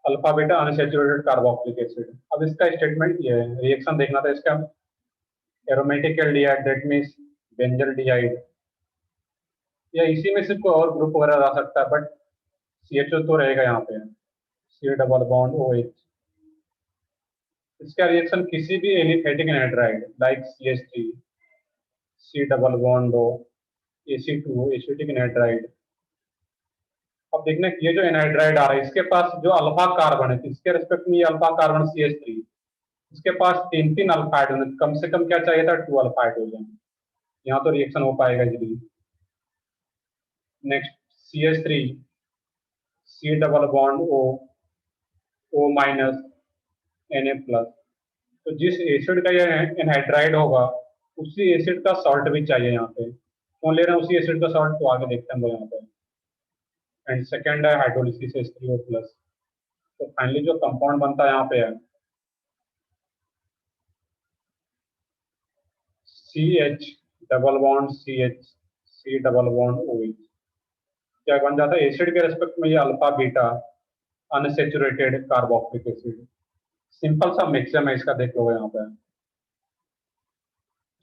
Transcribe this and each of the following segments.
Alpha beta unsaturated carboxylic acid. अब इसका statement ये है, रिएक्शन देखना था इसका। Aromatic aldehyde that means benzaldehyde, या इसी में से कोई और ग्रुप वगैरह आ सकता है, बट CHO तो रहेगा यहाँ पे, C डबल बॉन्ड OH। इसका रिएक्शन किसी भी aliphatic anhydride like CH3, C double bond O, AC2 acetic anhydride. अब देखना कि ये जो एनहाइड्राइड आ रहा है इसके पास जो अल्फा कार्बन है, इसके रिस्पेक्ट में ये अल्फा कार्बन CH3, इसके पास तीन तीन अल्फा हाइड्रोजन, कम से कम क्या चाहिए था, 2 अल्फा हाइड्रोजन। यहाँ तो रिएक्शन हो पाएगा easily. Next CH3, C double bond O, O minus Na+। तो जिस एसिड का ये एनहाइड्राइड होगा उसी एसिड का सॉल्ट भी चाहिए यहाँ पे। कौन ले रहे हैं उसी एसिड का सॉल्ट, तो आगे देखते हैं हम यहाँ पे। एंड सेकेंड है हाइड्रोलिसिस H3O+। तो फाइनली जो कंपाउंड बनता है यहाँ पे है CH double bond CH, C double bond OH। क्या बन जाता है एसिड के रेस्पेक्ट में ये alpha beta unsaturated carboxylic acid. Simple सा मिक्सचर है इसका, देख लो यहाँ पे।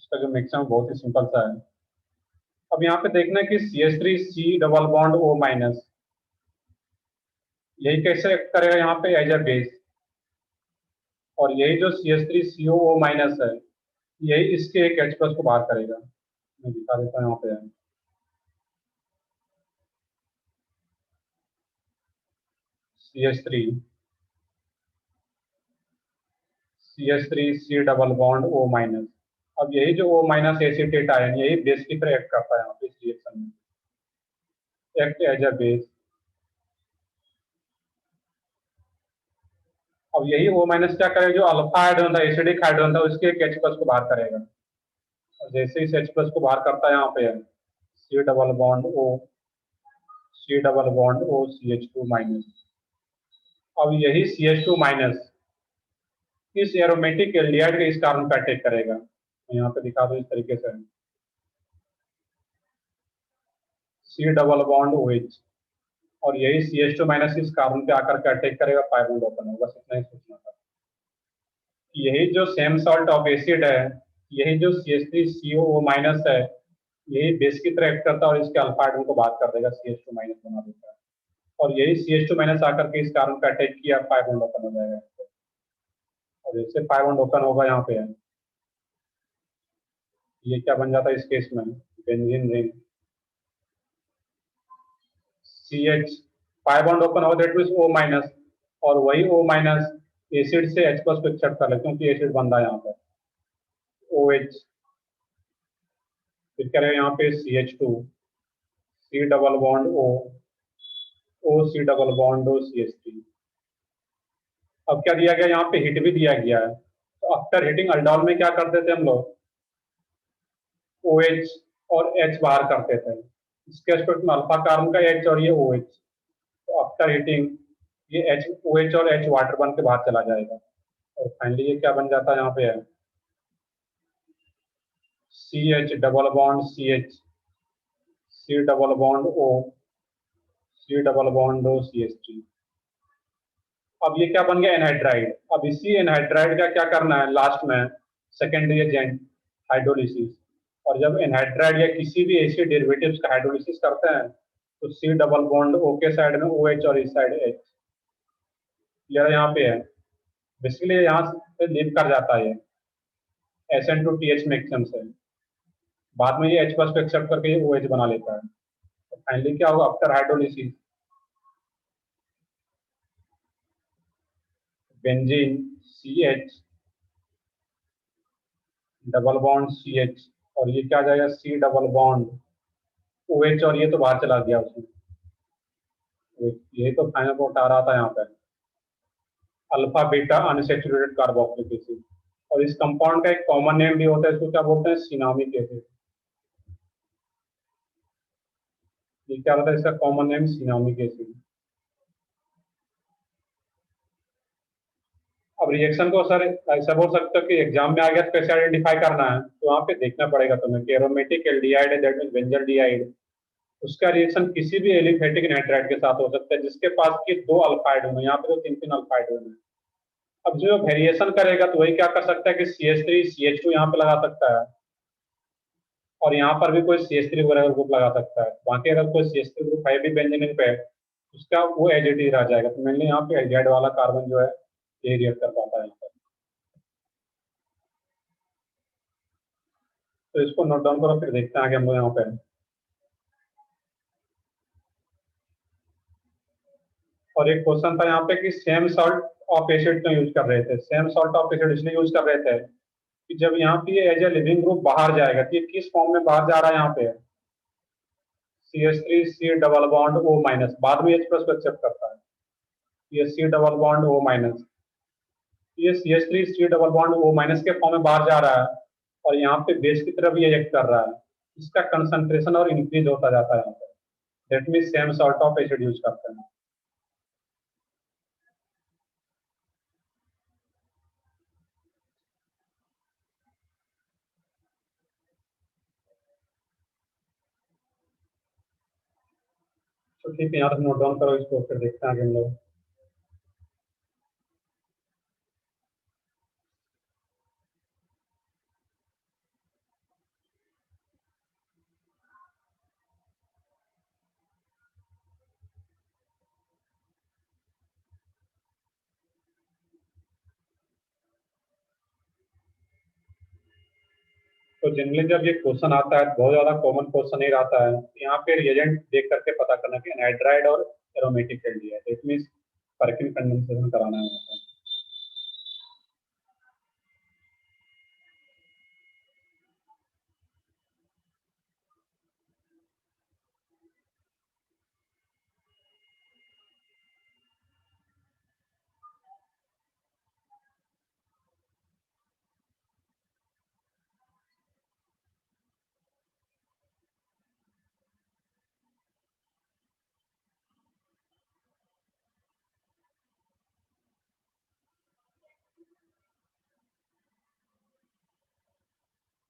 इसका जो मिक्सचर बहुत ही सिंपल सा है। अब यहाँ पे देखना है कि CH3 C double bond O minus, यही कैसे एक्ट करेगा यहाँ पे एज ए बेस, और यही जो CH3 COO माइनस है यही इसके एक H+ को बाहर करेगा। मैं दिखा देता हूँ यहाँ पे। CH3 C double bond O minus. अब यही जो O माइनस एसिटेट आयन यही बेस की तरह एक्ट करता है यहाँ पे इस रिएक्शन में, एक्ट एज ए बेस। अब यही O माइनस क्या करेगा, जो अल्फा हाइड्रोजन था, एसिडिक हाइड्रोजन था, उसके एक H+ को बाहर करेगा। और जैसे इस H+ को बाहर करता है यहाँ पे C double bond O, C double bond O CH2 minus. अब यही CH2 माइनस इस एरोमेटिक एल्डिहाइड के इस कार्बन पे अटैक करेगा। मैं यहाँ पे दिखा दूं इस तरीके से, C डबल बॉन्ड OH, और यही CH2 माइनस इस कार्बन पे आकर के अटैक करेगा, पाई बॉन्ड ओपन होगा। बस इतना ही सोचना था। यही जो सेम सॉल्ट ऑफ एसिड है, यही जो CH3 COO माइनस है, यही बेस की तरह एक्ट करता है और इसके अल्फा हाइड्रोजन को बात कर देगा, CH2 माइनस बना देता है। और यही CH2 माइनस आकर के इस कार्बन पे अटैक किया, पाई बॉन्ड ओपन हो जाएगा। और जैसे पाई बॉन्ड ओपन होगा यहाँ पे ये क्या बन जाता है इस केस में, benzene ring. CH pi bond open होगा दैट मींस O माइनस, और वही O माइनस एसिड से H+ को एक्सेप्ट कर ले क्योंकि एसिड बन रहा है यहाँ पे OH। फिर करेगा यहाँ पे CH2 C double bond O, O C double bond O CH3। अब क्या दिया गया यहाँ पे, हिट भी दिया गया है। तो आफ्टर हिटिंग अल्डोल में क्या करते थे हम लोग, OH और H बाहर करते थे। इसके एस्पेक्ट में अल्फा कार्बन का H और ये OH। तो आफ्टर हीटिंग ये OH और H वाटर बन के बाहर चला जाएगा, और फाइनली ये क्या बन जाता है यहाँ पे है CH double bond CH, C double bond O, C double bond O CH3। अब ये क्या बन गया, एनहाइड्राइड। अब इसी एनहाइड्राइड का क्या करना है लास्ट में, सेकेंडरी एजेंट हाइड्रोलिसिस। और जब एनहाइड्राइड या किसी भी एसिड डेरिवेटिव्स का हाइड्रोलिसिस करते हैं तो C डबल बॉन्ड O के साइड में OH और इस साइड H, यह यहाँ पे है। बेसिकली यहाँ से लीव कर जाता है SN2TH मिक्सचर से, बाद में ये H+ को एक्सेप्ट करके ये OH बना लेता है। तो फाइनली क्या होगा after hydrolysis, benzene CH double bond CH, और ये क्या आ जाएगा C डबल बॉन्ड OH, और ये तो बाहर चला गया उसमें। ये तो फाइनल पोर्ट आ रहा था यहाँ पे alpha beta unsaturated carboxylic acid. और इस कंपाउंड का एक कॉमन नेम भी होता है, इसको क्या बोलते हैं, सिनामिक एसिड। ये क्या होता है इसका कॉमन नेम, सिनामिक एसिड। अब रिएक्शन को सर ऐसा बोल सकते हो कि एग्जाम में आ गया कैसे आइडेंटिफाई करना है, तो वहाँ पे देखना पड़ेगा तुम्हें कि एरोमेटिक एल्डिहाइड है दैट मींस बेंजल्डिहाइड, उसका रिएक्शन किसी भी एलिफेटिक एनहाइड्राइड के साथ हो सकता है जिसके पास की 2 अल्फाइड होंगे। यहाँ पे तो 3 अल्फाइड होंगे। अब जो वेरिएशन करेगा तो वही क्या कर सकता है कि CH3 CH2 यहाँ पे लगा सकता है, और यहाँ पर भी कोई CH3 वगैरह ग्रुप लगा सकता है। बाकी अगर कोई CH3 ग्रुप है भी बेंजीन पे, उसका वो एज इट इज रह जाएगा। तो मेनली यहाँ पे एल्डिहाइड वाला कार्बन जो है ये रिएक्ट कर पाता है यहाँ पर। तो इसको नोट डाउन करो, फिर देखते हैं आगे हम लोग यहाँ पे। और एक क्वेश्चन था यहाँ पे कि सेम सॉल्ट ऑफ एसिड क्यों यूज कर रहे थे। सेम सॉल्ट ऑफ एसिड इसलिए यूज कर रहे थे कि जब यहाँ पे एज ए लिविंग ग्रुप बाहर जाएगा तो ये किस फॉर्म में बाहर जा रहा है यहाँ पे, CH3 C double bond O minus, बाद में H प्लस को एक्सेप्ट करता है। ये C double bond O minus, ये CH3 C double bond O minus के फॉर्म में बाहर जा रहा है, और यहाँ पे बेस की तरफ ये एक्ट कर रहा है। इसका कंसंट्रेशन और इंक्रीज होता जाता है यहाँ पे। That mean same salt of acid use करते हैं। तो ठीक है, यहाँ तक नोट डाउन करो इसको, फिर देखते हैं आगे हम लोग। तो जनरली जब ये क्वेश्चन आता है, बहुत ज्यादा कॉमन क्वेश्चन नहीं रहता है। यहाँ पे रिएजेंट देख करके पता करना कि एनहाइड्राइड और एरोमेटिक एल्डिहाइड है, इट मींस पर्किन कंडेंसेशन कराना है वहाँ पे।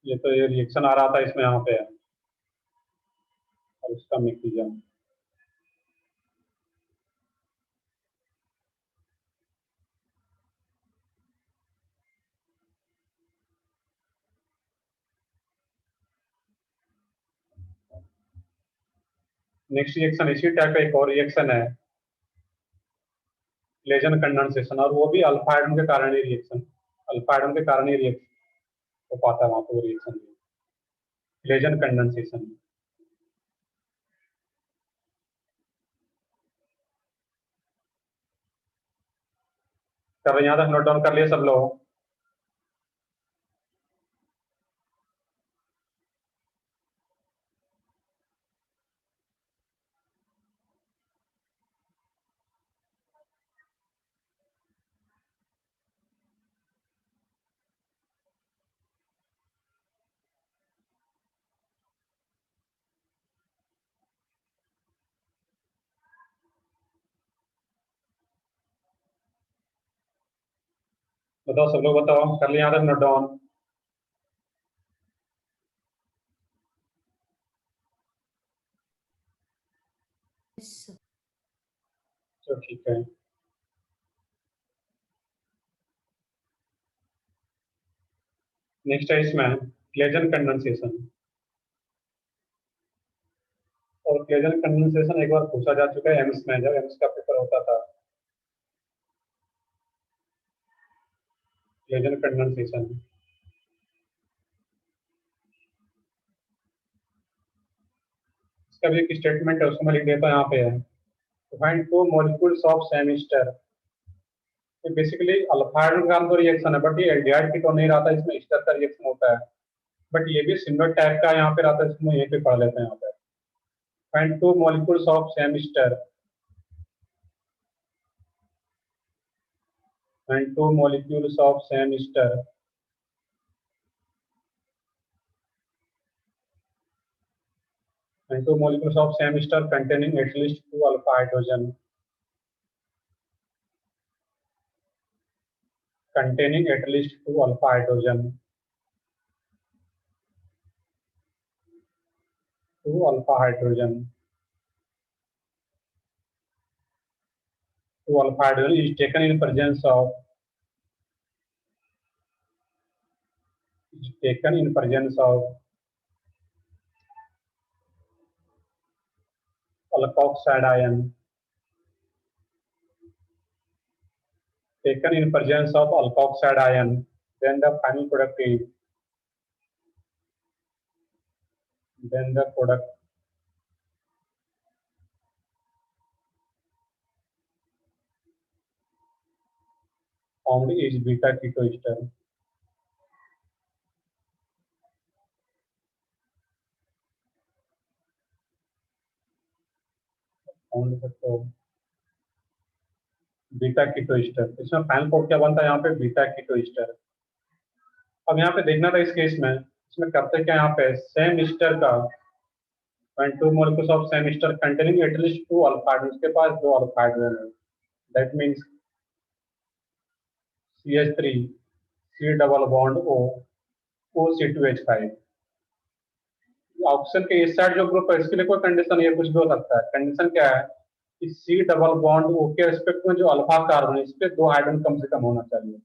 ये तो ये रिएक्शन आ रहा था इसमें यहाँ पे, और उसका मैकेनिज्म। नेक्स्ट रिएक्शन इसी टाइप का एक और रिएक्शन है, लेजन कंडेंसेशन, और वो भी अल्फा आयरन के कारण ही रिएक्शन, अल्फा आयरन के कारण ही रिएक्शन हो पाता है वहाँ पे वो रिएक्शन, लेजन कंडेंसेशन। चलो यहाँ तक नोट डाउन कर लिए सब लोग। बताओ सब लोग, बताओ कर लिया यहाँ तक नोट डाउन। तो ठीक है, नेक्स्ट है इसमें लेजन कंडेंसेशन। और लेजन कंडेंसेशन एक बार पूछा जा चुका है एम्स में, जब एम्स का पेपर होता था। लेजन कंडेंसेशन, इसका भी एक स्टेटमेंट है, उसको मैं लिख देता हूँ यहाँ पे है। Find two molecules of same Easter. ये बेसिकली अल्फाइड का तो रिएक्शन है, बट ये एल्डिहाइड की तो नहीं रहता, इसमें ईस्टर का रिएक्शन होता है। बट ये भी सिमिलर टाइप का यहाँ पे रहता है, इसमें यहीं पे पढ़ लेते हैं यहाँ पे। Find two molecules of same Easter, find two molecules of same Easter, find two molecules of same Easter containing at least 2 alpha hydrogen, containing at least 2 alpha hydrogen, 2 alpha hydrogen। to alpha hydrogen is taken in presence of alkoxide ion, then the final product is then the product formed is beta keto ester. Beta keto ester, इसमें final code क्या बनता है यहाँ पे beta keto Easter. अब यहाँ पे देखना था इस केस में, इसमें करते क्या यहाँ पे सेम ईस्टर का 0.2 molecules of same ester containing at least 2 alpha hydrogen, उसके पास 2 alpha hydrogen है, that means CH3 C double bond O OC2H5। Option के इस साइड जो ग्रुप है इसके लिए कोई कंडीशन ये कुछ भी हो सकता है। कंडीशन क्या है कि C डबल बॉन्ड O के रिस्पेक्ट में जो अल्फा कार्बन है इस पे 2 हाइड्रोजन कम से कम होना चाहिए।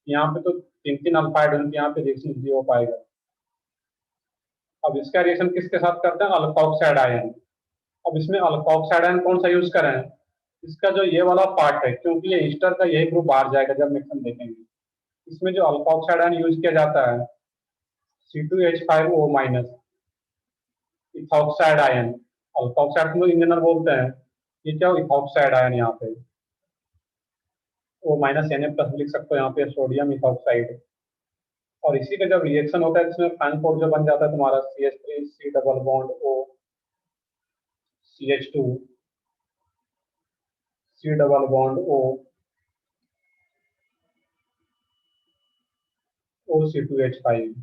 यहाँ पे तो 3 अल्फा हाइड्रोजन यहाँ पे रिएक्शन नहीं हो पाएगा। अब इसका रिएक्शन किसके साथ करते हैं, अल्कोक्साइड आयन। अब इसमें अल्कोक्साइड आयन कौन सा यूज करें, इसका जो ये वाला पार्ट है, क्योंकि ये ईस्टर का यही ग्रुप बाहर जाएगा जब मिक्सन देखेंगे। इसमें जो अल्कोक्साइड आयन यूज किया जाता है C2H5O minus ethoxide ion. Alkoxide को इंजीनियर बोलते हैं, ये क्या इथॉक्साइड आयन यहाँ पे O माइनस Na प्लस लिख सकते हो यहाँ पे सोडियम इथॉक्साइड। और इसी का जब रिएक्शन होता है इसमें फाइनल कोड जो बन जाता है तुम्हारा CH3 C double bond O CH2 C double bond O OC2H5।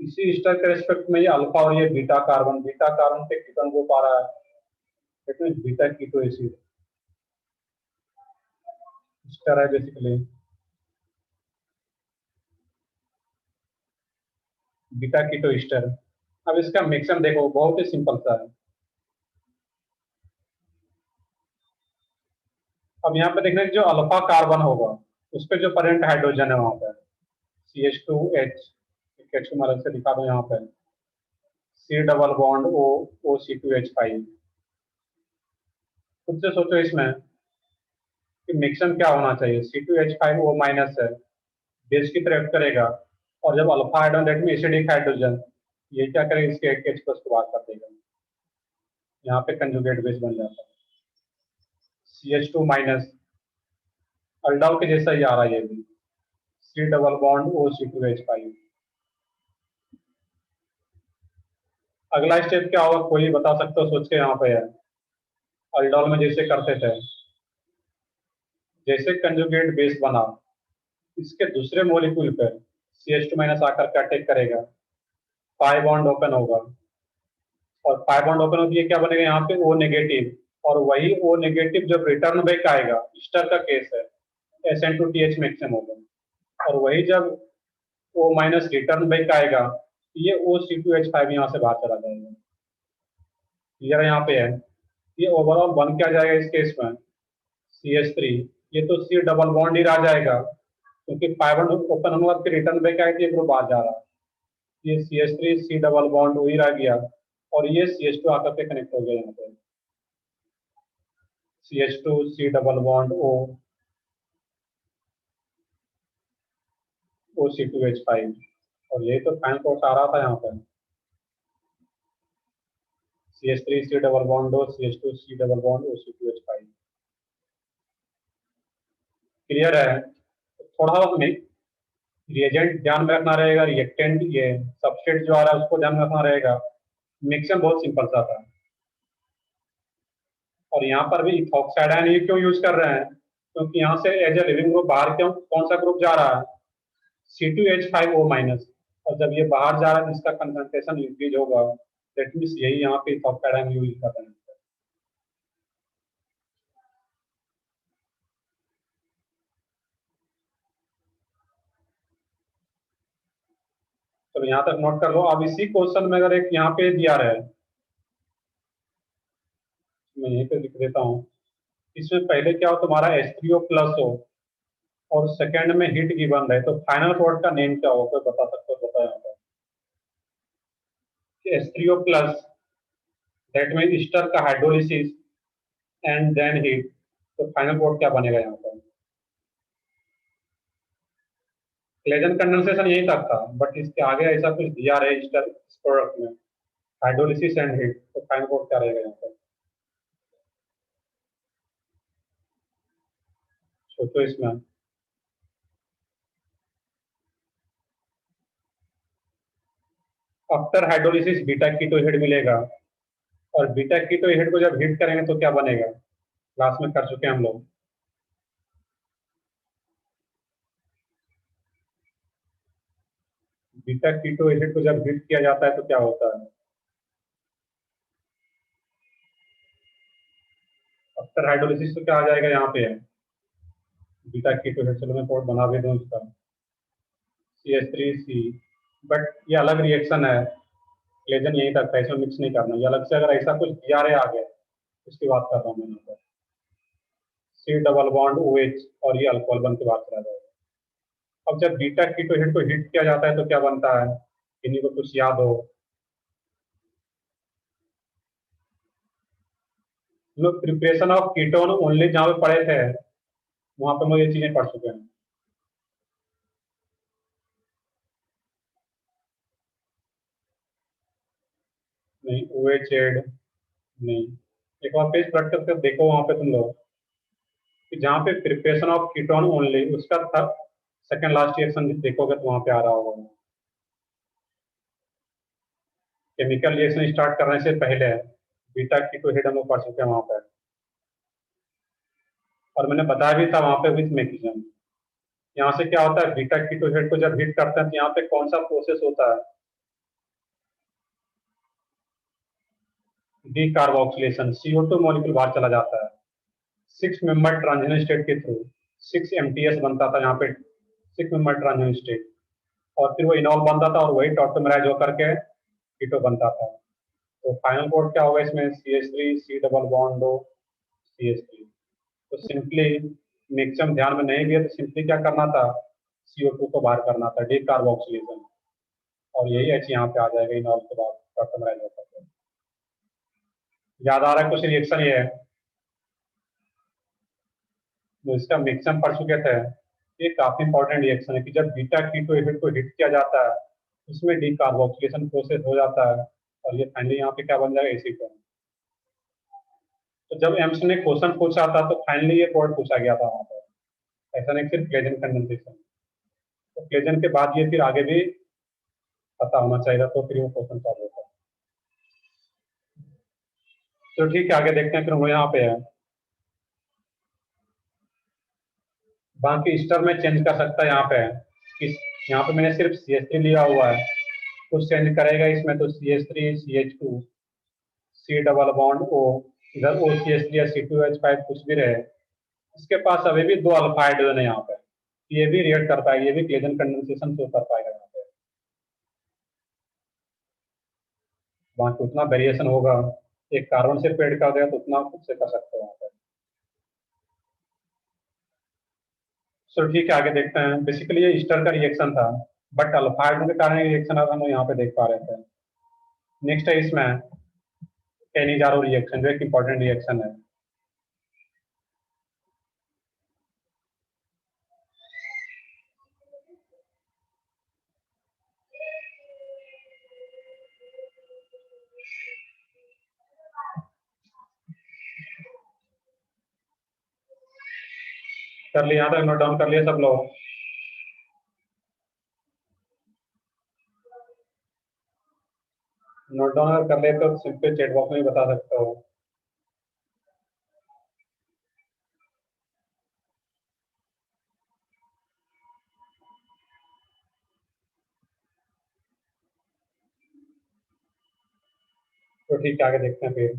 इसी स्टर के रेस्पेक्ट में ये अल्फा और ये बीटा कार्बन पे कीटोन ग्रुप आ रहा है, that means beta keto acid ester है बेसिकली बीटा कीटो स्टर। अब इसका मिक्सन देखो बहुत ही सिंपल सा है। अब यहाँ पे देखना जो अल्फा कार्बन होगा उस पर जो पेरेंट हाइड्रोजन है वहां पर CH2H H अलग से दिखा दो यहाँ पर C double bond O OC2H5। खुद से सोचो इसमें कि मिक्सन क्या होना चाहिए, C2H5O माइनस है, बेस की तरह करेगा, और जब अल्फा हाइड्रोजन दैट में एसिडिक हाइड्रोजन ये क्या करेगा इसके H प्लस को बाहर कर देगा, यहाँ पे कंजुगेट बेस बन जाता है CH2 माइनस अल्डाल के जैसा ही आ रहा है ये भी C डबल बॉन्ड OC2H5। अगला स्टेप क्या होगा कोई बता सकते हो सोच के यहाँ पे है। अल्डोल में जैसे करते थे, जैसे कंजुगेट बेस बना इसके दूसरे मॉलिक्यूल पर CH2 माइनस आकर के अटैक करेगा, पाई बॉन्ड ओपन होगा, और पाई बॉन्ड ओपन होती है क्या बनेगा यहाँ पे O नेगेटिव, और वही O नेगेटिव जब रिटर्न बैक आएगा स्टर का केस है SN2TH मैक्सिमम होगा, और वही जब O माइनस रिटर्न बैक आएगा ये OC2H5 यहाँ से बाहर चला जाएगा। क्लियर यहाँ पे है, ये ओवरऑल बन क्या जाएगा इस केस में CH3, ये तो C डबल बॉन्ड ही रह जाएगा क्योंकि पाई बॉन्ड ओपन होने के बाद रिटर्न बैक आएगी ये ग्रुप बाहर जा रहा है, ये CH3 C डबल बॉन्ड वही रह गया, और ये CH2 आकर के कनेक्ट हो गया यहाँ पे CH2 C double bond O OC2H5, और यही तो फाइनल कोड आ रहा था यहाँ पे CH3 C double bond O CH2 C double bond OC2H5। Clear है, थोड़ा हमें रिएजेंट ध्यान में रखना रहेगा, रिएक्टेंट ये सबस्ट्रेट जो आ रहा है उसको ध्यान में रखना रहेगा। मिक्सचर बहुत सिंपल सा था, और यहाँ पर भी इथॉक्साइड आयन ये क्यों यूज कर रहे हैं, क्योंकि यहाँ से एज ए लिविंग ग्रुप बाहर क्यों कौन सा ग्रुप जा रहा है C2H5O माइनस, और जब ये बाहर जा रहा है इसका कंसंट्रेशन इंक्रीज होगा, दैट मींस यही यहाँ पे इथॉक्साइड आयन यूज कर रहे हैं। तो यहाँ तक नोट कर लो। अब इसी क्वेश्चन में अगर एक यहाँ पे दिया रहे, मैं यहीं पे लिख देता हूँ इसमें पहले क्या हो, तुम्हारा H3O प्लस हो और सेकंड में हीट गिवन रहे, तो फाइनल प्रोडक्ट का नेम क्या हो, कोई बता सकते हो? बताओ यहाँ पर। H3O plus, that mean Easter का हाइड्रोलिसिस एंड देन हीट, तो फाइनल प्रोडक्ट क्या बनेगा यहाँ पर? क्लेजन कंडेंसेशन यही तक था, बट इसके आगे ऐसा कुछ दिया रहे ईस्टर इस प्रोडक्ट में, हाइड्रोलिसिस एंड हीट, तो फाइनल प्रोडक्ट क्या रहेगा यहाँ पर? सोचो इसमें। आफ्टर हाइड्रोलिसिस बीटा कीटोहेड मिलेगा, और बीटा कीटोहेड को जब हीट करेंगे तो क्या बनेगा? क्लास में कर चुके हैं हम लोग। बीटा कीटोएसिड को जब हीट किया जाता है तो क्या होता है? आफ्टर हाइड्रोलिसिस तो क्या आ जाएगा यहाँ पे? बीटा कीटोएसिड, चलो मैं कोड बना भी दूं इसका, CH3C। बट ये अलग रिएक्शन है, लेजन यहीं तक है, इसमें मिक्स नहीं करना। ये अलग से अगर ऐसा कुछ दिया रहे आगे, उसकी बात कर रहा हूँ मैं यहाँ पर। C डबल बॉन्ड OH, और ये अल्कोहल बन के बात करा जाएगा। अब जब बीटा कीटोएसिड को हीट किया जाता है तो क्या बनता है? किन्हीं को कुछ याद हो? हम लोग प्रिपरेशन ऑफ कीटोन ओनली जहाँ पे पढ़े थे, वहां पे हम ये चीजें पढ़ चुके हैं। नहीं, OH एड नहीं। एक बार पेज पलट करके देखो वहां पे तुम लोग, कि जहाँ पे प्रिपरेशन ऑफ कीटोन ओनली, उसका सेकंड लास्ट रिएक्शन देखोगे तो वहां पे आ रहा होगा। केमिकल रिएक्शन स्टार्ट करने से पहले बीटा कीटोहेड हम लोग पढ़ चुके हैं वहां पर, और मैंने बताया भी था वहां पे विथ मैक्सिमम। यहाँ से क्या होता है, बीटा कीटोहेड को जब हीट करते हैं तो यहाँ पे कौन सा प्रोसेस होता है? डी कार्बोक्सिलेशन, CO2 मॉलिक्यूल बाहर चला जाता है 6 मेंबर ट्रांजिशन स्टेट के थ्रू। 6 MTS बनता था यहाँ पे, 6 मेंबर ट्रांजिशन स्टेट, और फिर वो इनॉल बनता था और वही टॉटोमराइज होकर के कीटो बनता था। तो फाइनल कोड क्या होगा इसमें? CH3 C डबल बॉन्ड दो CH3। तो सिंपली मैक्सिमम ध्यान में नहीं दिया तो सिंपली क्या करना था, CO2 को बाहर करना था, डी कार्बोक्सिलेशन, और यही एच यहाँ पे आ जाएगा इनॉल के बाद टॉटोमराइज होकर के। याद आ रहा है कुछ रिएक्शन ये है? तो इसका मैक्सिमम पढ़ चुके थे। ये काफी इंपॉर्टेंट रिएक्शन है कि जब बीटा कीटोएसिड को हिट किया जाता है, उसमें डी कार्बोक्सिलेशन प्रोसेस हो जाता है, और ये फाइनली यहाँ पे क्या बन जाएगा? एसिड बन। तो जब एम्स ने क्वेश्चन पूछा था तो फाइनली ये पॉइंट पूछा गया था वहां पर, ऐसा नहीं सिर्फ क्लेजन कंडेंसेशन। तो क्लेजन के बाद ये फिर आगे भी पता होना चाहिए, तो फिर वो क्वेश्चन सॉल्व होता है। तो ठीक है, आगे देखते हैं। फिर वो यहाँ पे है, बाकी स्टर में चेंज कर सकता है यहाँ पे। इस यहाँ पे मैंने सिर्फ CH3 लिया हुआ है, कुछ चेंज करेगा इसमें तो CH3 CH2 C double bond O, इधर OCH3 या C2H5 कुछ भी रहे, इसके पास अभी भी दो अल्फा हाइड्रोजन है यहाँ पे, ये भी रिएक्ट कर पाएगा, ये भी क्लेजन कंडेंसेशन शो कर पाएगा यहाँ पे। वहाँ पे उतना वेरिएशन होगा, एक कार्बन से पेड़ कर देगा तो उतना खुद से कर सकते हैं वहाँ पे। चलो ठीक है, आगे देखते हैं। बेसिकली ये ईस्टर का रिएक्शन था, बट अल्फा हाइड्रोजन के कारण ये रिएक्शन हम लोग यहाँ पे देख पा रहे थे। नेक्स्ट है इसमें कैनिजारो रिएक्शन, जो एक इंपॉर्टेंट रिएक्शन है। कर लिया? यहाँ तक नोट डाउन कर लिया सब लोग? नोट डाउन अगर कर ले तो सिंपल चैट बॉक्स में भी बता सकते हो। तो ठीक है, आगे देखते हैं फिर।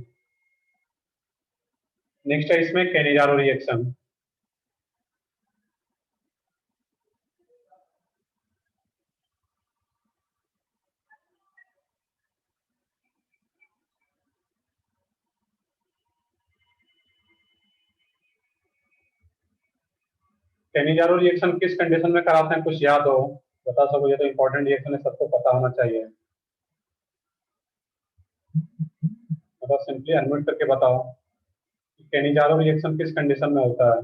नेक्स्ट है इसमें कैनिजारो रिएक्शन। केनिजारो रिएक्शन किस कंडीशन में कराते हैं, कुछ याद हो बता सको, ये तो इंपॉर्टेंट रिएक्शन है, सबको पता होना चाहिए। मतलब सिंपली अनम्यूट करके बताओ केनिजारो रिएक्शन किस कंडीशन में होता है।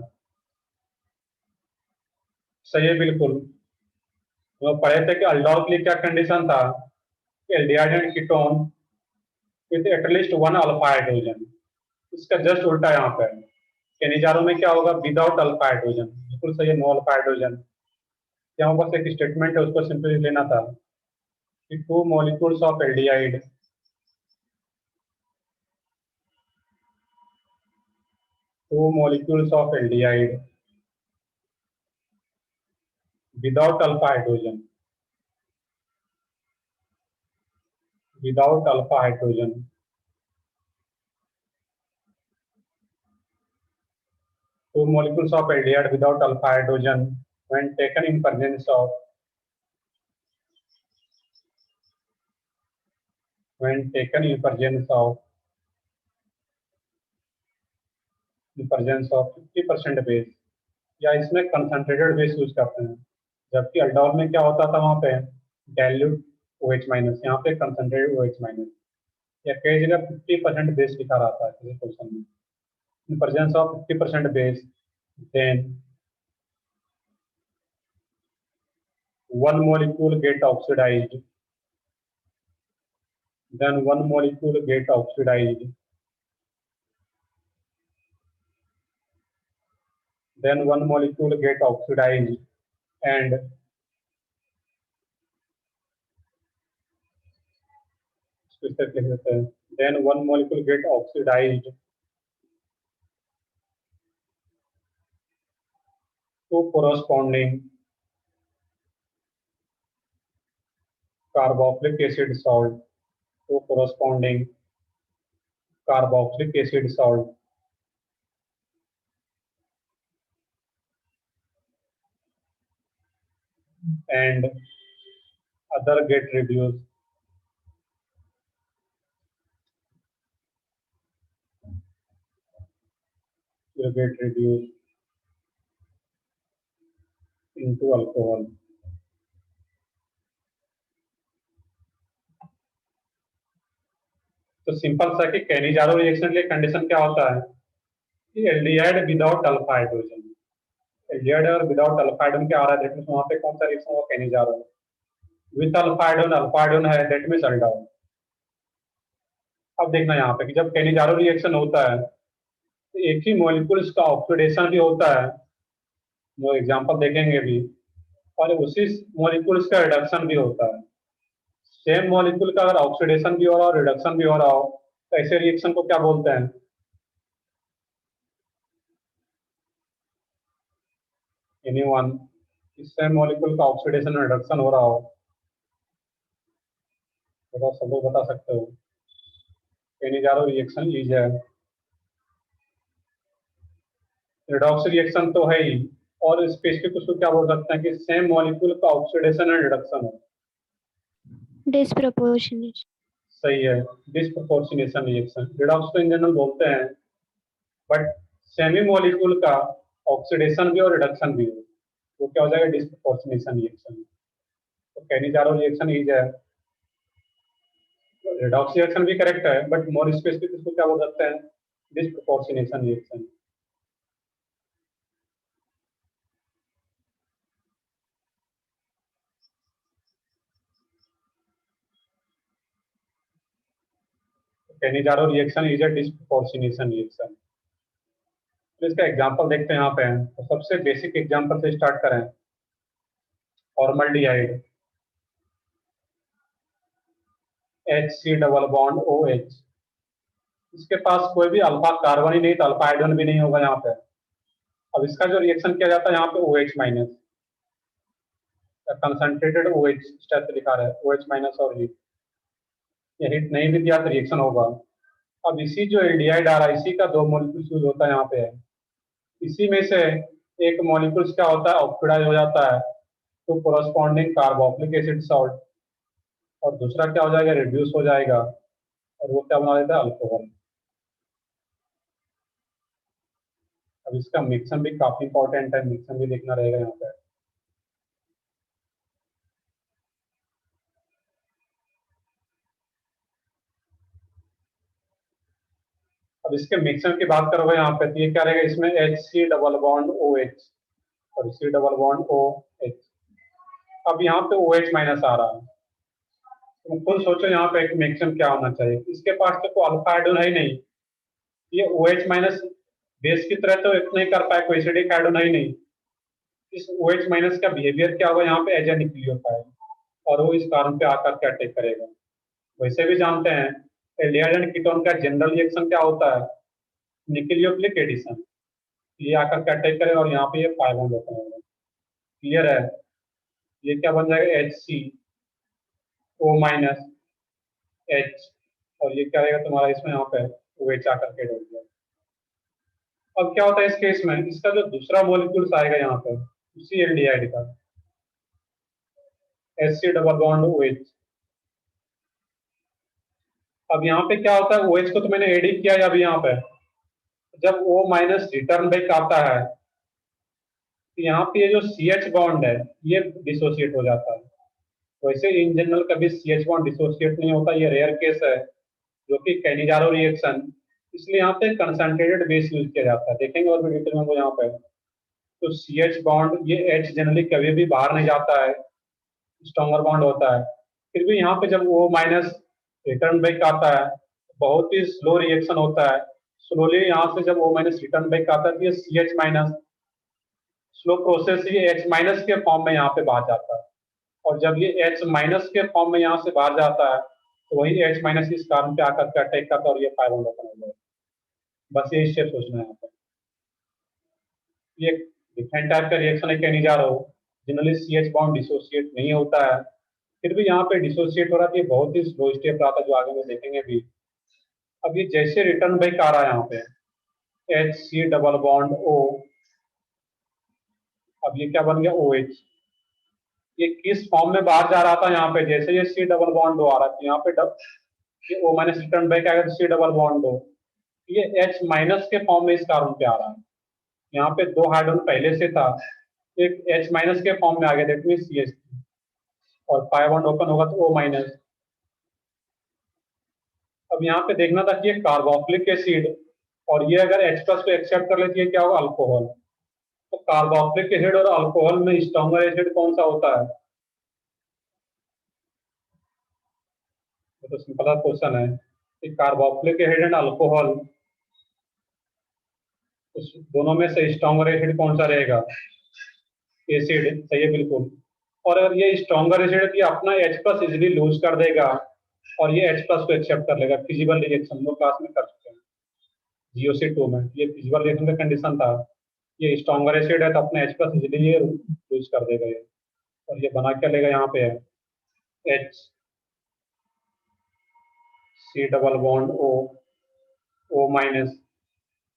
सही है बिल्कुल। तो पढ़े थे कि अल्डोल के लिए क्या कंडीशन था, aldehyde and ketone with at least one alpha hydrogen. इसका जस्ट उल्टा यहाँ पे केनिजारो में क्या होगा, विदाउट अल्फा हाइड्रोजन। बिल्कुल सही है, नो अल्फा हाइड्रोजन। यहाँ बस एक स्टेटमेंट है, उसको सिंपली लेना था कि two molecules of aldehyde without alpha hydrogen without alpha hydrogen two molecules of aldehyde without alpha hydrogen when taken in presence of when taken in presence of 50% base, या इसमें कंसंट्रेटेड बेस यूज करते हैं। जबकि aldol में क्या होता था, वहां पे डाइल्यूट OH माइनस, यहाँ पे कंसंट्रेटेड OH माइनस, या कई जगह 50% बेस लिखा रहता है किसी क्वेश्चन में। in presence of 50% base, then one molecule get oxidized, then one molecule get oxidized, then one molecule get oxidized, and then one molecule get oxidized to corresponding carboxylic acid salt, to corresponding carboxylic acid salt, and other get reduced will get reduced into alcohol. तो simple सा कि Cannizzaro reaction के लिए condition क्या होता है कि aldehyde without alpha hydrogen, aldehyde और विदाउट अल्फा हाइड्रोजन क्या आ रहा है, दैट मींस वहां पे कौन सा रिएक्शन होगा, केनिजारो। विद अल्फा हाइड्रोजन है, दैट मींस अल्डोल। अब देखना यहाँ पे कि जब केनिजारो रिएक्शन होता है तो एक ही मॉलिक्यूल्स का ऑक्सीडेशन भी होता है, वो एग्जांपल देखेंगे भी, और उसी मॉलिक्यूल्स का रिडक्शन भी होता है। सेम मॉलिक्यूल का अगर ऑक्सीडेशन भी हो रहा हो, रिडक्शन भी हो रहा हो, तो ऐसे रिएक्शन को क्या बोलते हैं, एनीवन, सेम मॉलिक्यूल का ऑक्सीडेशन रिडक्शन हो रहा हो, तो सब लोग बता सकते हो केनिजारो रिएक्शन इज है। रिडॉक्स रिएक्शन तो है ही, और स्पेसिफिक उसको क्या बोल सकते हैं कि सेम मॉलिक्यूल का ऑक्सीडेशन एंड रिडक्शन हो। डिस्प्रोपोर्शनेट। सही है, डिस्प्रोपोर्शनेशन रिएक्शन। रिडॉक्स तो इन जनरल बोलते हैं, बट सेमी मॉलिक्यूल का ऑक्सीडेशन भी और रिडक्शन भी हो, वो क्या हो जाएगा, डिस्प्रोपोर्शनेशन रिएक्शन। तो केनिजारो रिएक्शन इज है। रिडॉक्स रिएक्शन भी करेक्ट है, बट मोर स्पेसिफिक इसको क्या बोल सकते हैं, disproportionation reaction. Cannizzaro reaction is a disproportionation reaction. तो इसका एग्जांपल देखते हैं यहाँ पे। तो सबसे बेसिक एग्जांपल से स्टार्ट करें, formaldehyde HC double bond OH, इसके पास कोई भी अल्फा कार्बन ही नहीं, तो अल्फा हाइड्रोजन भी नहीं होगा यहाँ पे। अब इसका जो रिएक्शन किया जाता है यहाँ पे OH माइनस, कंसंट्रेटेड OH इस टाइप से लिखा रहा है, OH माइनस और हीट, ये हीट नहीं भी दिया तो रिएक्शन होगा। अब इसी जो एल्डिहाइड आ रहा है, इसी का दो मॉलिक्यूल्स यूज होता है यहाँ पे, इसी में से एक मॉलिक्यूल्स क्या होता है, ऑक्सीडाइज हो जाता है तो कोरस्पॉन्डिंग कार्बोक्सिलिक एसिड सॉल्ट, और दूसरा क्या हो जाएगा, रिड्यूस हो जाएगा, और वो क्या बना देता है, अल्कोहल। अब अब इसका मिक्सम भी काफी इंपॉर्टेंट है, मिक्सम भी देखना रहेगा यहाँ पे। अब इसके मिक्सम की बात करोगे यहाँ पे तो ये क्या रहेगा, इसमें HC डबल बॉन्ड OH और C डबल बॉन्ड OH। अब यहाँ पे OH माइनस आ रहा है, तुम खुद सोचो यहाँ पे एक मिक्सम क्या होना चाहिए। इसके पास तो कोई अल्फा हाइड्रोजन है ही नहीं, ये OH माइनस बेस की तरह तो इतना ही कर पाए, कोई एसिडिक हाइड्रोजन है ही नहीं। इस OH माइनस का बिहेवियर क्या होगा यहाँ पे, एज ए न्यूक्लियोफाइल, और वो इस कार्बन पे आकर के अटैक करेगा। वैसे भी जानते हैं एल्डिहाइड एंड कीटोन का जनरल रिएक्शन क्या होता है, न्यूक्लियोफिलिक एडिशन। ये आकर के अटैक करेगा और यहाँ पे ये पाई बॉन्ड ओपन होगा। क्लियर है? ये क्या बन जाएगा, HCO माइनस H, और ये क्या रहेगा तुम्हारा इसमें यहाँ पे OH आकर के डल गया। अब क्या होता है इस केस में, इसका जो दूसरा मॉलिक्यूल्स आएगा यहाँ पे उसी एल्डिहाइड का, HC डबल बॉन्ड OH। अब यहाँ पे क्या होता है, OH को तो मैंने एड ही किया है अभी यहाँ पे। जब O माइनस रिटर्न बैक आता है तो यहाँ पे ये जो CH बॉन्ड है ये डिसोसिएट हो जाता है। वैसे इन जनरल कभी CH बॉन्ड डिसोसिएट नहीं होता, ये रेयर केस है जो कि कैनिजारो रिएक्शन, इसलिए यहाँ पे कंसंट्रेटेड बेस यूज किया जाता है। देखेंगे और भी डिटेल में वो यहाँ पे। तो CH बॉन्ड ये H जनरली कभी भी बाहर नहीं जाता है, स्ट्रॉन्गर बॉन्ड होता है। फिर भी यहाँ पे जब O माइनस रिटर्न बैक आता है बहुत ही स्लो रिएक्शन होता है। स्लोली यहाँ से जब O माइनस रिटर्न बैक आता है तो ये CH माइनस स्लो प्रोसेस ये H माइनस के फॉर्म में यहाँ पे बाहर जाता है, और जब ये H माइनस के फॉर्म में यहाँ से बाहर जाता है तो वही H माइनस इस कार्बन पे आकर के अटैक करता है और ये पाई बॉन्ड ओपन हो जाएगा। बस ये स्टेप सोचना है यहाँ पे। ये डिफरेंट टाइप का रिएक्शन है, कहने जा रहा हूँ। जनरली CH बॉन्ड डिसोसिएट नहीं होता है, फिर भी यहाँ पे डिसोसिएट हो रहा था, ये बहुत ही स्लो स्टेप रहा था जो आगे में देखेंगे भी। अब ये जैसे रिटर्न बैक आ रहा है यहाँ पे HC डबल बॉन्ड O, अब ये क्या बन गया OH। ये किस फॉर्म में बाहर जा रहा था यहाँ पे, जैसे ये C डबल बॉन्ड O आ रहा था यहाँ पे ये O माइनस रिटर्न बैक आएगा तो C डबल बॉन्ड O, ये H माइनस के फॉर्म में इस कार्बन पे आ रहा है। यहाँ पे 2 हाइड्रोजन पहले से था, एक H माइनस के फॉर्म में आ गया, दैट मीन CH, और पाई बॉन्ड ओपन होगा तो O माइनस। अब यहाँ पे देखना था कि ये कार्बोक्सिलिक एसिड और ये अगर H प्लस को एक्सेप्ट कर लेती है क्या होगा, अल्कोहल। तो कार्बोक्सिलिक एसिड और अल्कोहल में स्ट्रॉन्गर एसिड कौन सा होता है, तो सिंपल क्वेश्चन है कि कार्बोक्सिलिक एसिड एंड अल्कोहल, उस दोनों में से स्ट्रॉन्गर एसिड कौन सा रहेगा, एसिड, सही है बिल्कुल। और अगर ये स्ट्रॉन्गर एसिड ये अपना H प्लस इजिली लूज कर देगा और ये H प्लस को एक्सेप्ट कर लेगा, फिजिबल रिएक्शन हम लोग क्लास में कर चुके हैं GOC2 में, ये फिजिबल रिएक्शन का कंडीशन था। ये स्ट्रॉन्गर एसिड है तो अपने H प्लस इजिली ये लूज कर देगा ये, और ये बना क्या लेगा यहाँ पे है HC double bond O minus,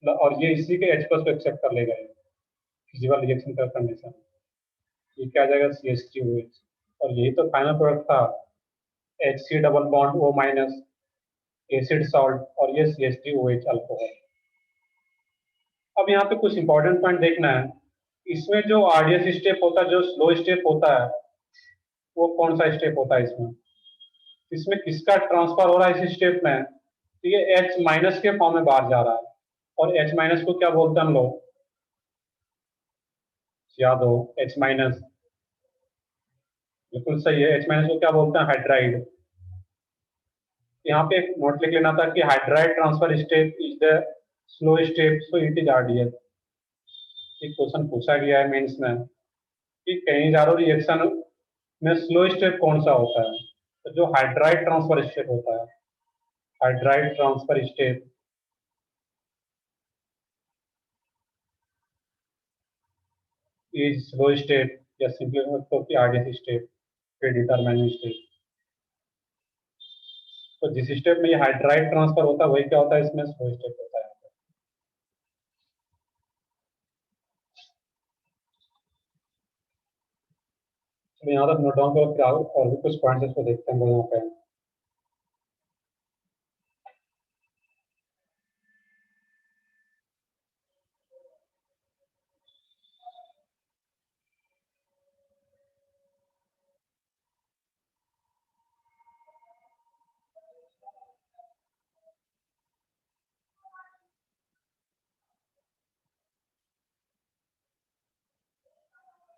और ये इसी के H प्लस को एक्सेप्ट कर लेगा ये, फिजिबल रिएक्शन का कंडीशन। ये क्या आ जाएगा CH3OH, और यही तो फाइनल प्रोडक्ट था HC double bond O minus acid salt, और ये CH3OH अल्कोहल। अब यहाँ पे कुछ इंपॉर्टेंट पॉइंट देखना है, इसमें जो RDS स्टेप होता है, जो स्लो स्टेप होता है, वो कौन सा स्टेप होता है इसमें, इसमें किसका ट्रांसफर हो रहा है इस स्टेप में, तो ये H माइनस के फॉर्म में बाहर जा रहा है, और H माइनस को क्या बोलते हैं हम लोग, याद हो H माइनस, बिल्कुल सही है, H माइनस को क्या बोलते हैं, हाइड्राइड। यहाँ पे एक नोट लिख लेना था कि hydride transfer step is the slow step, so it is RDS। एक क्वेश्चन पूछा गया है मेंस में कि कहीं जारो रिएक्शन में स्लो स्टेप कौन सा होता है, तो जो हाइड्राइड ट्रांसफर स्टेप होता है, hydride transfer step is slow step, या सिंपली तो कि RDS स्टेप, प्रीडिटरमाइंड स्टेप। तो जिस स्टेप में ये हाइड्राइड ट्रांसफर होता है वही क्या होता है, इसमें स्लो स्टेप होता है। तो यहाँ तक नोट डाउन करो, फिर और भी कुछ पॉइंट्स इसको देखते हैं यहाँ पे।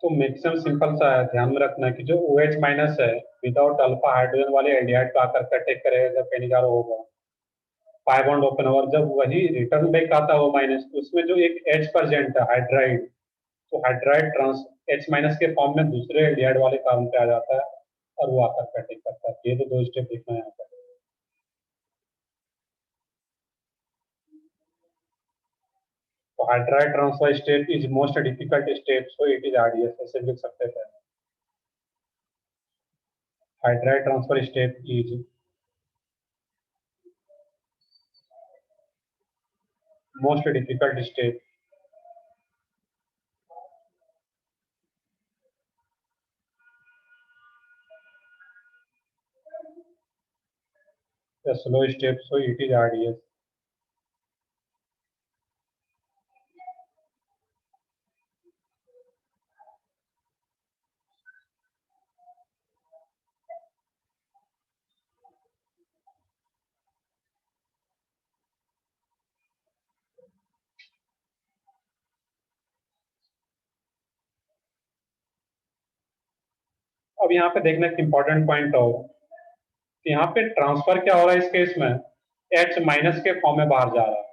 तो मैक्सिमम सिंपल सा है, ध्यान में रखना है कि जो OH माइनस है विदाउट अल्फा हाइड्रोजन वाले एल्डिहाइड को आकर के अटैक करेगा जब पेनिजारो होगा, पाई बॉन्ड ओपन होगा, और जब वही रिटर्न बैक आता है वो माइनस, तो उसमें जो एक H प्रेजेंट है हाइड्राइड, तो हाइड्राइड ट्रांस H माइनस के फॉर्म में दूसरे एल्डिहाइड वाले कार्बन पे आ जाता है और वो आकर के अटैक करता है। ये तो दो स्टेप देखना है यहाँ पर। तो hydride transfer step is most difficult step, so it is RDS, ऐसे लिख सकते हैं। Hydride transfer step is most difficult step, a slow step, so it is RDS. अब यहाँ पे देखना एक इंपॉर्टेंट पॉइंट हो कि यहाँ पे ट्रांसफर क्या हो रहा है इस केस में, H माइनस के फॉर्म में बाहर जा रहा है।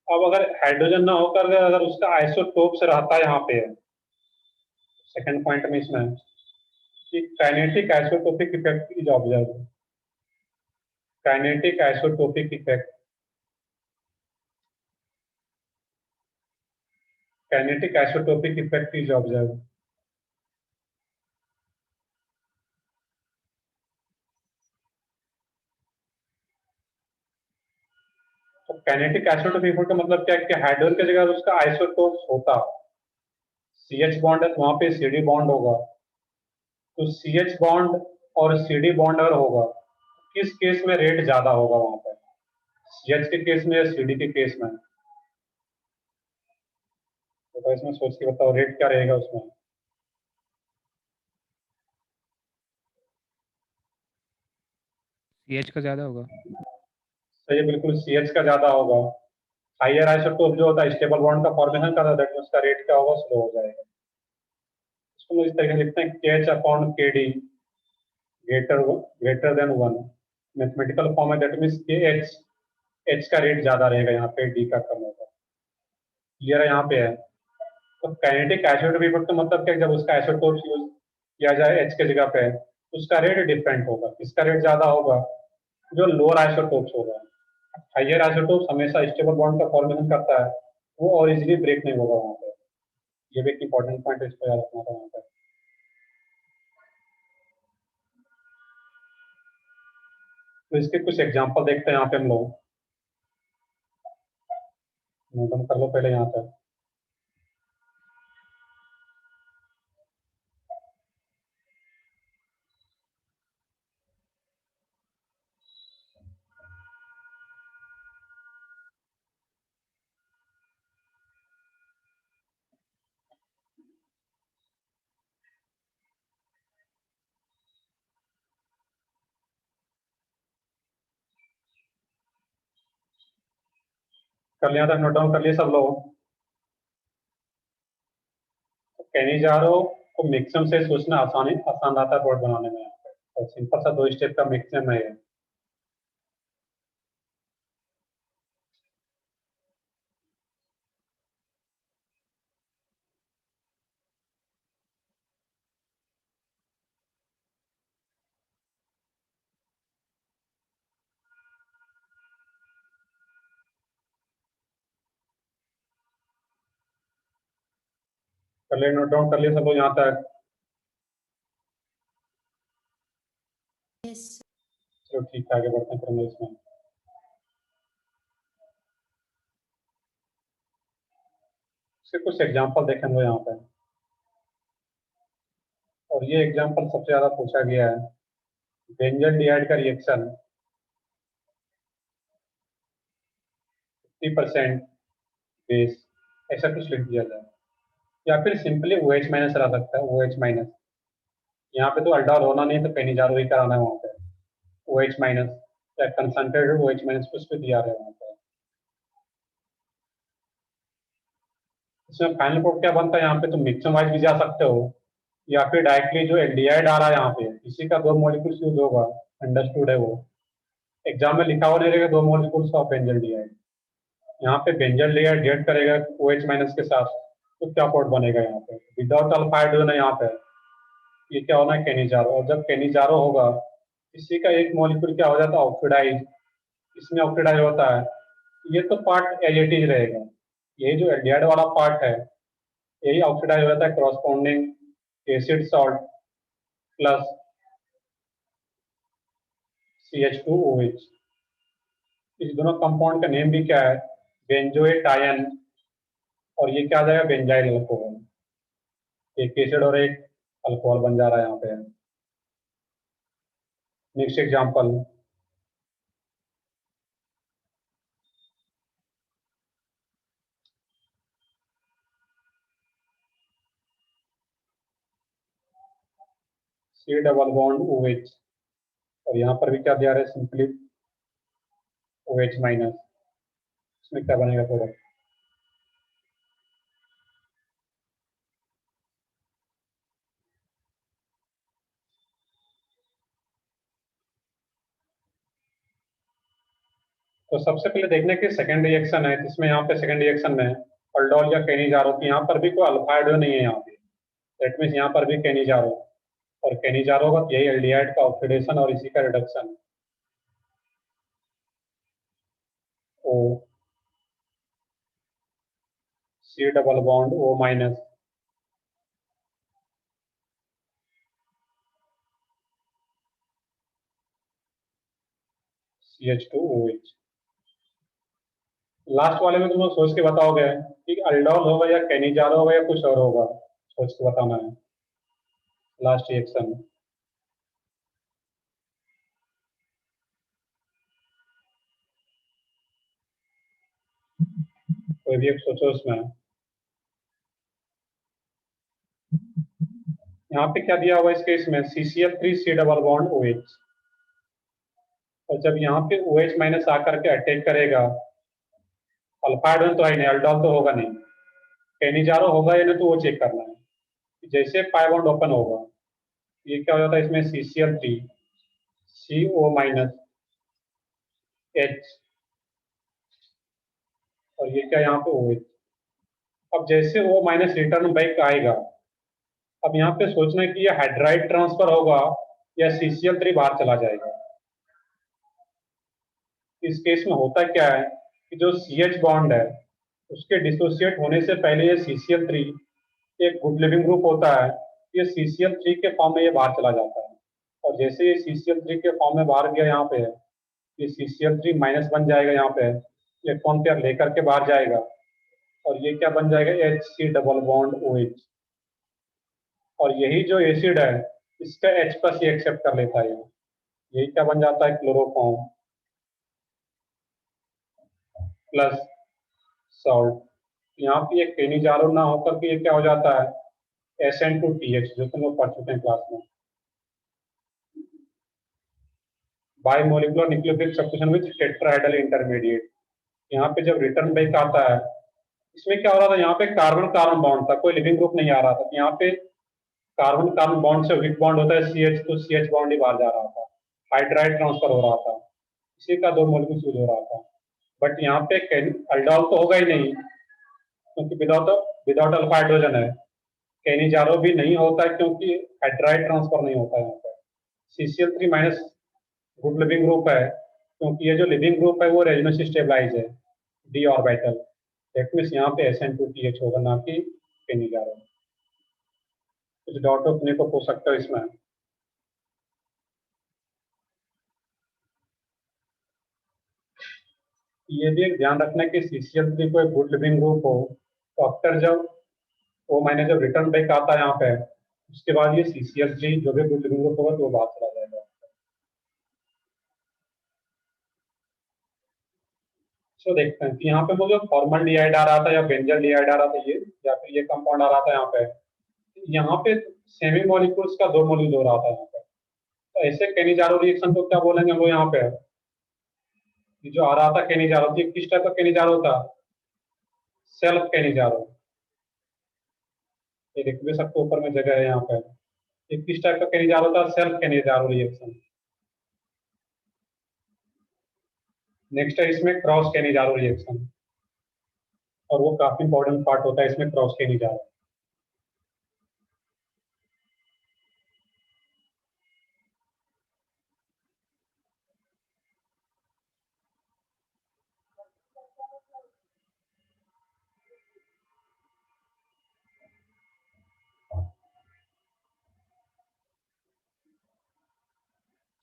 अब अगर हाइड्रोजन ना होकर अगर उसका आइसोटोप्स रहता है यहाँ पे, सेकंड पॉइंट में इसमें कि kinetic isotopic effect is observe, kinetic isotopic effect, kinetic isotopic effect is observe. तो काइनेटिक आइसोटोपिक इफेक्ट का मतलब क्या है कि हाइड्रोजन की जगह उसका आइसोटोप्स होता, CH बॉन्ड है तो वहां पे CD बॉन्ड होगा, तो CH बॉन्ड और CD बॉन्ड अगर होगा, किस केस में रेट ज्यादा होगा वहां पर, CH के केस में या CD के केस में? तो इसमें सोच के बताओ रेट क्या रहेगा उसमें। CH का ज्यादा होगा। सही है, बिल्कुल CH का ज्यादा होगा। हाइयर आइसोटोप जो होता है स्टेबल बॉन्ड का फॉर्मेशन करता है, दैट मींस उसका रेट क्या होगा, स्लो हो जाएगा। इसको हम इस तरीके से लिखते हैं KH upon KD greater than 1, mathematical form है, दैट मींस KH, H का रेट ज्यादा रहेगा यहाँ पे, D का कम होगा। क्लियर है यहाँ पे है। तो काइनेटिक आइसोटोप इफेक्ट का मतलब क्या है, जब उसका आइसोटोप यूज किया जाए H के जगह पे, तो उसका रेट डिफरेंट होगा, किसका रेट ज्यादा होगा, जो लोअर आइसोटोप्स होगा। हाइयर आइसोटोप्स हमेशा स्टेबल बॉन्ड का फॉर्मेशन करता है, वो और इजीली ब्रेक नहीं होगा वहां पे। ये भी एक इंपॉर्टेंट पॉइंट है, इसको याद रखना था वहां पे। तो इसके कुछ एग्जांपल देखते हैं यहाँ पे हम लोग, नोट कर लो पहले यहाँ पे। कर लिया था, नोट डाउन कर लिए सब लोग। तो कैनिजारो को मिक्सम से सोचना आसान रहता है बोर्ड बनाने में, यहाँ पे और सिंपल सा दो स्टेप का मिक्सम है ये। कर लिए, नोट डाउन कर लिए सब लोग यहाँ तक? चलो ठीक है, आगे बढ़ते हैं फिर हम इसमें। इसके कुछ एग्जांपल देखें हम लोग यहाँ पे, और ये एग्जांपल सबसे ज्यादा पूछा गया है। बेंजल डिहाइड का रिएक्शन 50% बेस, ऐसा कुछ लिख दिया जाए, या फिर सिंपली OH माइनस रह सकता है, OH माइनस। यहाँ पे तो अल्डोल होना नहीं तो पेनिजारो ही कराना है वहाँ पे, OH माइनस या कंसंट्रेटेड OH माइनस कुछ भी दिया रहे वहाँ पे। इसमें फाइनल प्रोडक्ट क्या बनता है, यहाँ पे तुम मिक्सम वाइज भी जा सकते हो, या फिर डायरेक्टली जो एल्डिहाइड आ रहा है यहाँ पे इसी का 2 मॉलिक्यूल्स यूज होगा, अंडरस्टूड है वो। एग्जाम में लिखा हुआ नहीं रहेगा 2 मॉलिक्यूल्स ऑफ बेंजल डिहाइड। यहाँ पे बेंजल डिहाइड रिएक्ट करेगा OH माइनस के साथ, तो क्या प्रोडक्ट बनेगा यहाँ पे विदाउट अल्फा हाइड्रोजन है यहाँ पे, ये क्या होना है केनिजारो। और जब केनिजारो होगा इसी का एक मॉलिक्यूल क्या हो जाता है ऑक्सीडाइज, इसमें ऑक्सीडाइज होता है, ये तो पार्ट एज इट इज रहेगा। यही जो एल्डिहाइड वाला पार्ट है यही ऑक्सीडाइज हो जाता है करॉस्पॉन्डिंग एसिड सॉल्ट प्लस CH2OH। इस दोनों कंपाउंड का नेम भी क्या है, बेंजोएट आयन, और ये क्या आ जाएगा बेंजाइल अल्कोहल। एक एसिड और एक अल्कोहल बन जा रहा है यहाँ पे। Next example, C double bond OH, और यहाँ पर भी क्या दिया रहा है सिंपली OH माइनस। इसमें क्या बनेगा प्रोडक्ट, तो सबसे पहले देखने की सेकेंड रिएक्शन है, इसमें यहाँ पे सेकेंड रिएक्शन में अल्डोल या केनिजारो की, यहाँ पर भी कोई अल्फा हाइड्रोजन नहीं है यहाँ पे, दैट मीन्स यहाँ पर भी केनिजारो, और केनिजारो का यही एल्डिहाइड का ऑक्सीडेशन और इसी का रिडक्शन। ओ C double bond O minus, CH2OH। Last वाले में तुम लोग सोच के बताओगे कि अल्डोल होगा या केनिजारो होगा या कुछ और होगा, सोच के बताना है लास्ट रिएक्शन। कोई भी एक सोचो उसमें। यहाँ पे क्या दिया हुआ है इस केस में CCl3 C double bond OH, और जब यहाँ पे OH माइनस आकर के अटैक करेगा, अल्फा हाइड्रोजन तो है नहीं, अल्डोल तो होगा नहीं, केनिजारो होगा या नहीं तो वो चेक करना है। जैसे पाई बॉन्ड ओपन होगा ये क्या हो जाता है इसमें CCl3 CO माइनस H, और ये क्या यहाँ पे OH। अब जैसे O माइनस रिटर्न बैक आएगा, अब यहाँ पे सोचना है कि ये हाइड्राइड ट्रांसफर होगा या CCl3 बाहर चला जाएगा। इस केस में होता क्या है कि जो CH बॉन्ड है उसके डिसोसिएट होने से पहले ये CCl3 एक गुड लिविंग ग्रुप होता है, ये CCl3 के फॉर्म में ये बाहर चला जाता है, और जैसे ये CCl3 के फॉर्म में बाहर गया यहाँ पे ये CCl3 माइनस बन जाएगा, यहाँ पे इलेक्ट्रॉन पेयर लेकर के बाहर जाएगा, और ये क्या बन जाएगा HC डबल बॉन्ड OH, और यही जो एसिड है इसका H प्लस ये एक्सेप्ट कर लेता है, यही क्या बन जाता है क्लोरोफॉर्म प्लस सॉल्ट। यहाँ पे ये केनिजारो ना होकर के ये क्या हो जाता है SN2TH, जो तुम लोग पढ़ चुके हैं क्लास में, bimolecular nucleophilic substitution with tetrahedral intermediate. यहाँ पे जब रिटर्न बैक आता है इसमें क्या हो रहा था, यहाँ पे कार्बन कार्बन बॉन्ड था, कोई लिविंग ग्रुप नहीं आ रहा था, यहाँ पे कार्बन कार्बन बॉन्ड से वीक बॉन्ड होता है CH, तो CH बॉन्ड ही बाहर जा रहा था, हाइड्राइड ट्रांसफर हो रहा था, इसी का 2 मॉलिक्यूल यूज हो रहा था। बट यहाँ पे अल्डोल तो होगा ही नहीं क्योंकि विदाउट विदाउट अल्फा हाइड्रोजन है, केनिजारो भी नहीं होता है क्योंकि हाइड्राइड ट्रांसफर नहीं होता है यहाँ पे। CCl3 minus good leaving group है क्योंकि ये जो लिविंग ग्रुप है वो रेजोनेंस स्टेबलाइज है, D ऑर्बिटल, दैट मींस यहाँ पे SN2TH होगा ना कि केनिजारो। कुछ डाउट अपने को पूछ सकते हो इसमें। ये भी एक ध्यान रखना है कि CCl3 को एक गुड लिविंग ग्रुप हो तो आफ्टर जब वो माइनस जब रिटर्न बैक आता है यहाँ पे उसके बाद ये CCl3 जो भी गुड लिविंग ग्रुप होगा तो वो बाहर चला जाएगा। तो देखते हैं कि यहाँ पे मुझे फॉर्मल डिहाइड आ रहा था या बेंजल डिहाइड आ रहा था ये, या फिर ये कंपाउंड आ रहा था यहाँ पे सेमी मॉलिक्यूल्स का 2 मॉलिक्यूल हो रहा था यहाँ पे, तो ऐसे केनिजारो रिएक्शन को क्या बोलेंगे हम लोग यहाँ पे, ये जो आ रहा था केनिजारो, ये किस टाइप का केनिजारो था, सेल्फ केनिजारो, ये देख भी सकते हो ऊपर में जगह है यहाँ पे। ये किस टाइप का केनिजारो था? Self Cannizzaro reaction. नेक्स्ट है इसमें क्रॉस केनिजारो रिएक्शन, और वो काफी इंपॉर्टेंट पार्ट होता है इसमें क्रॉस केनिजारो।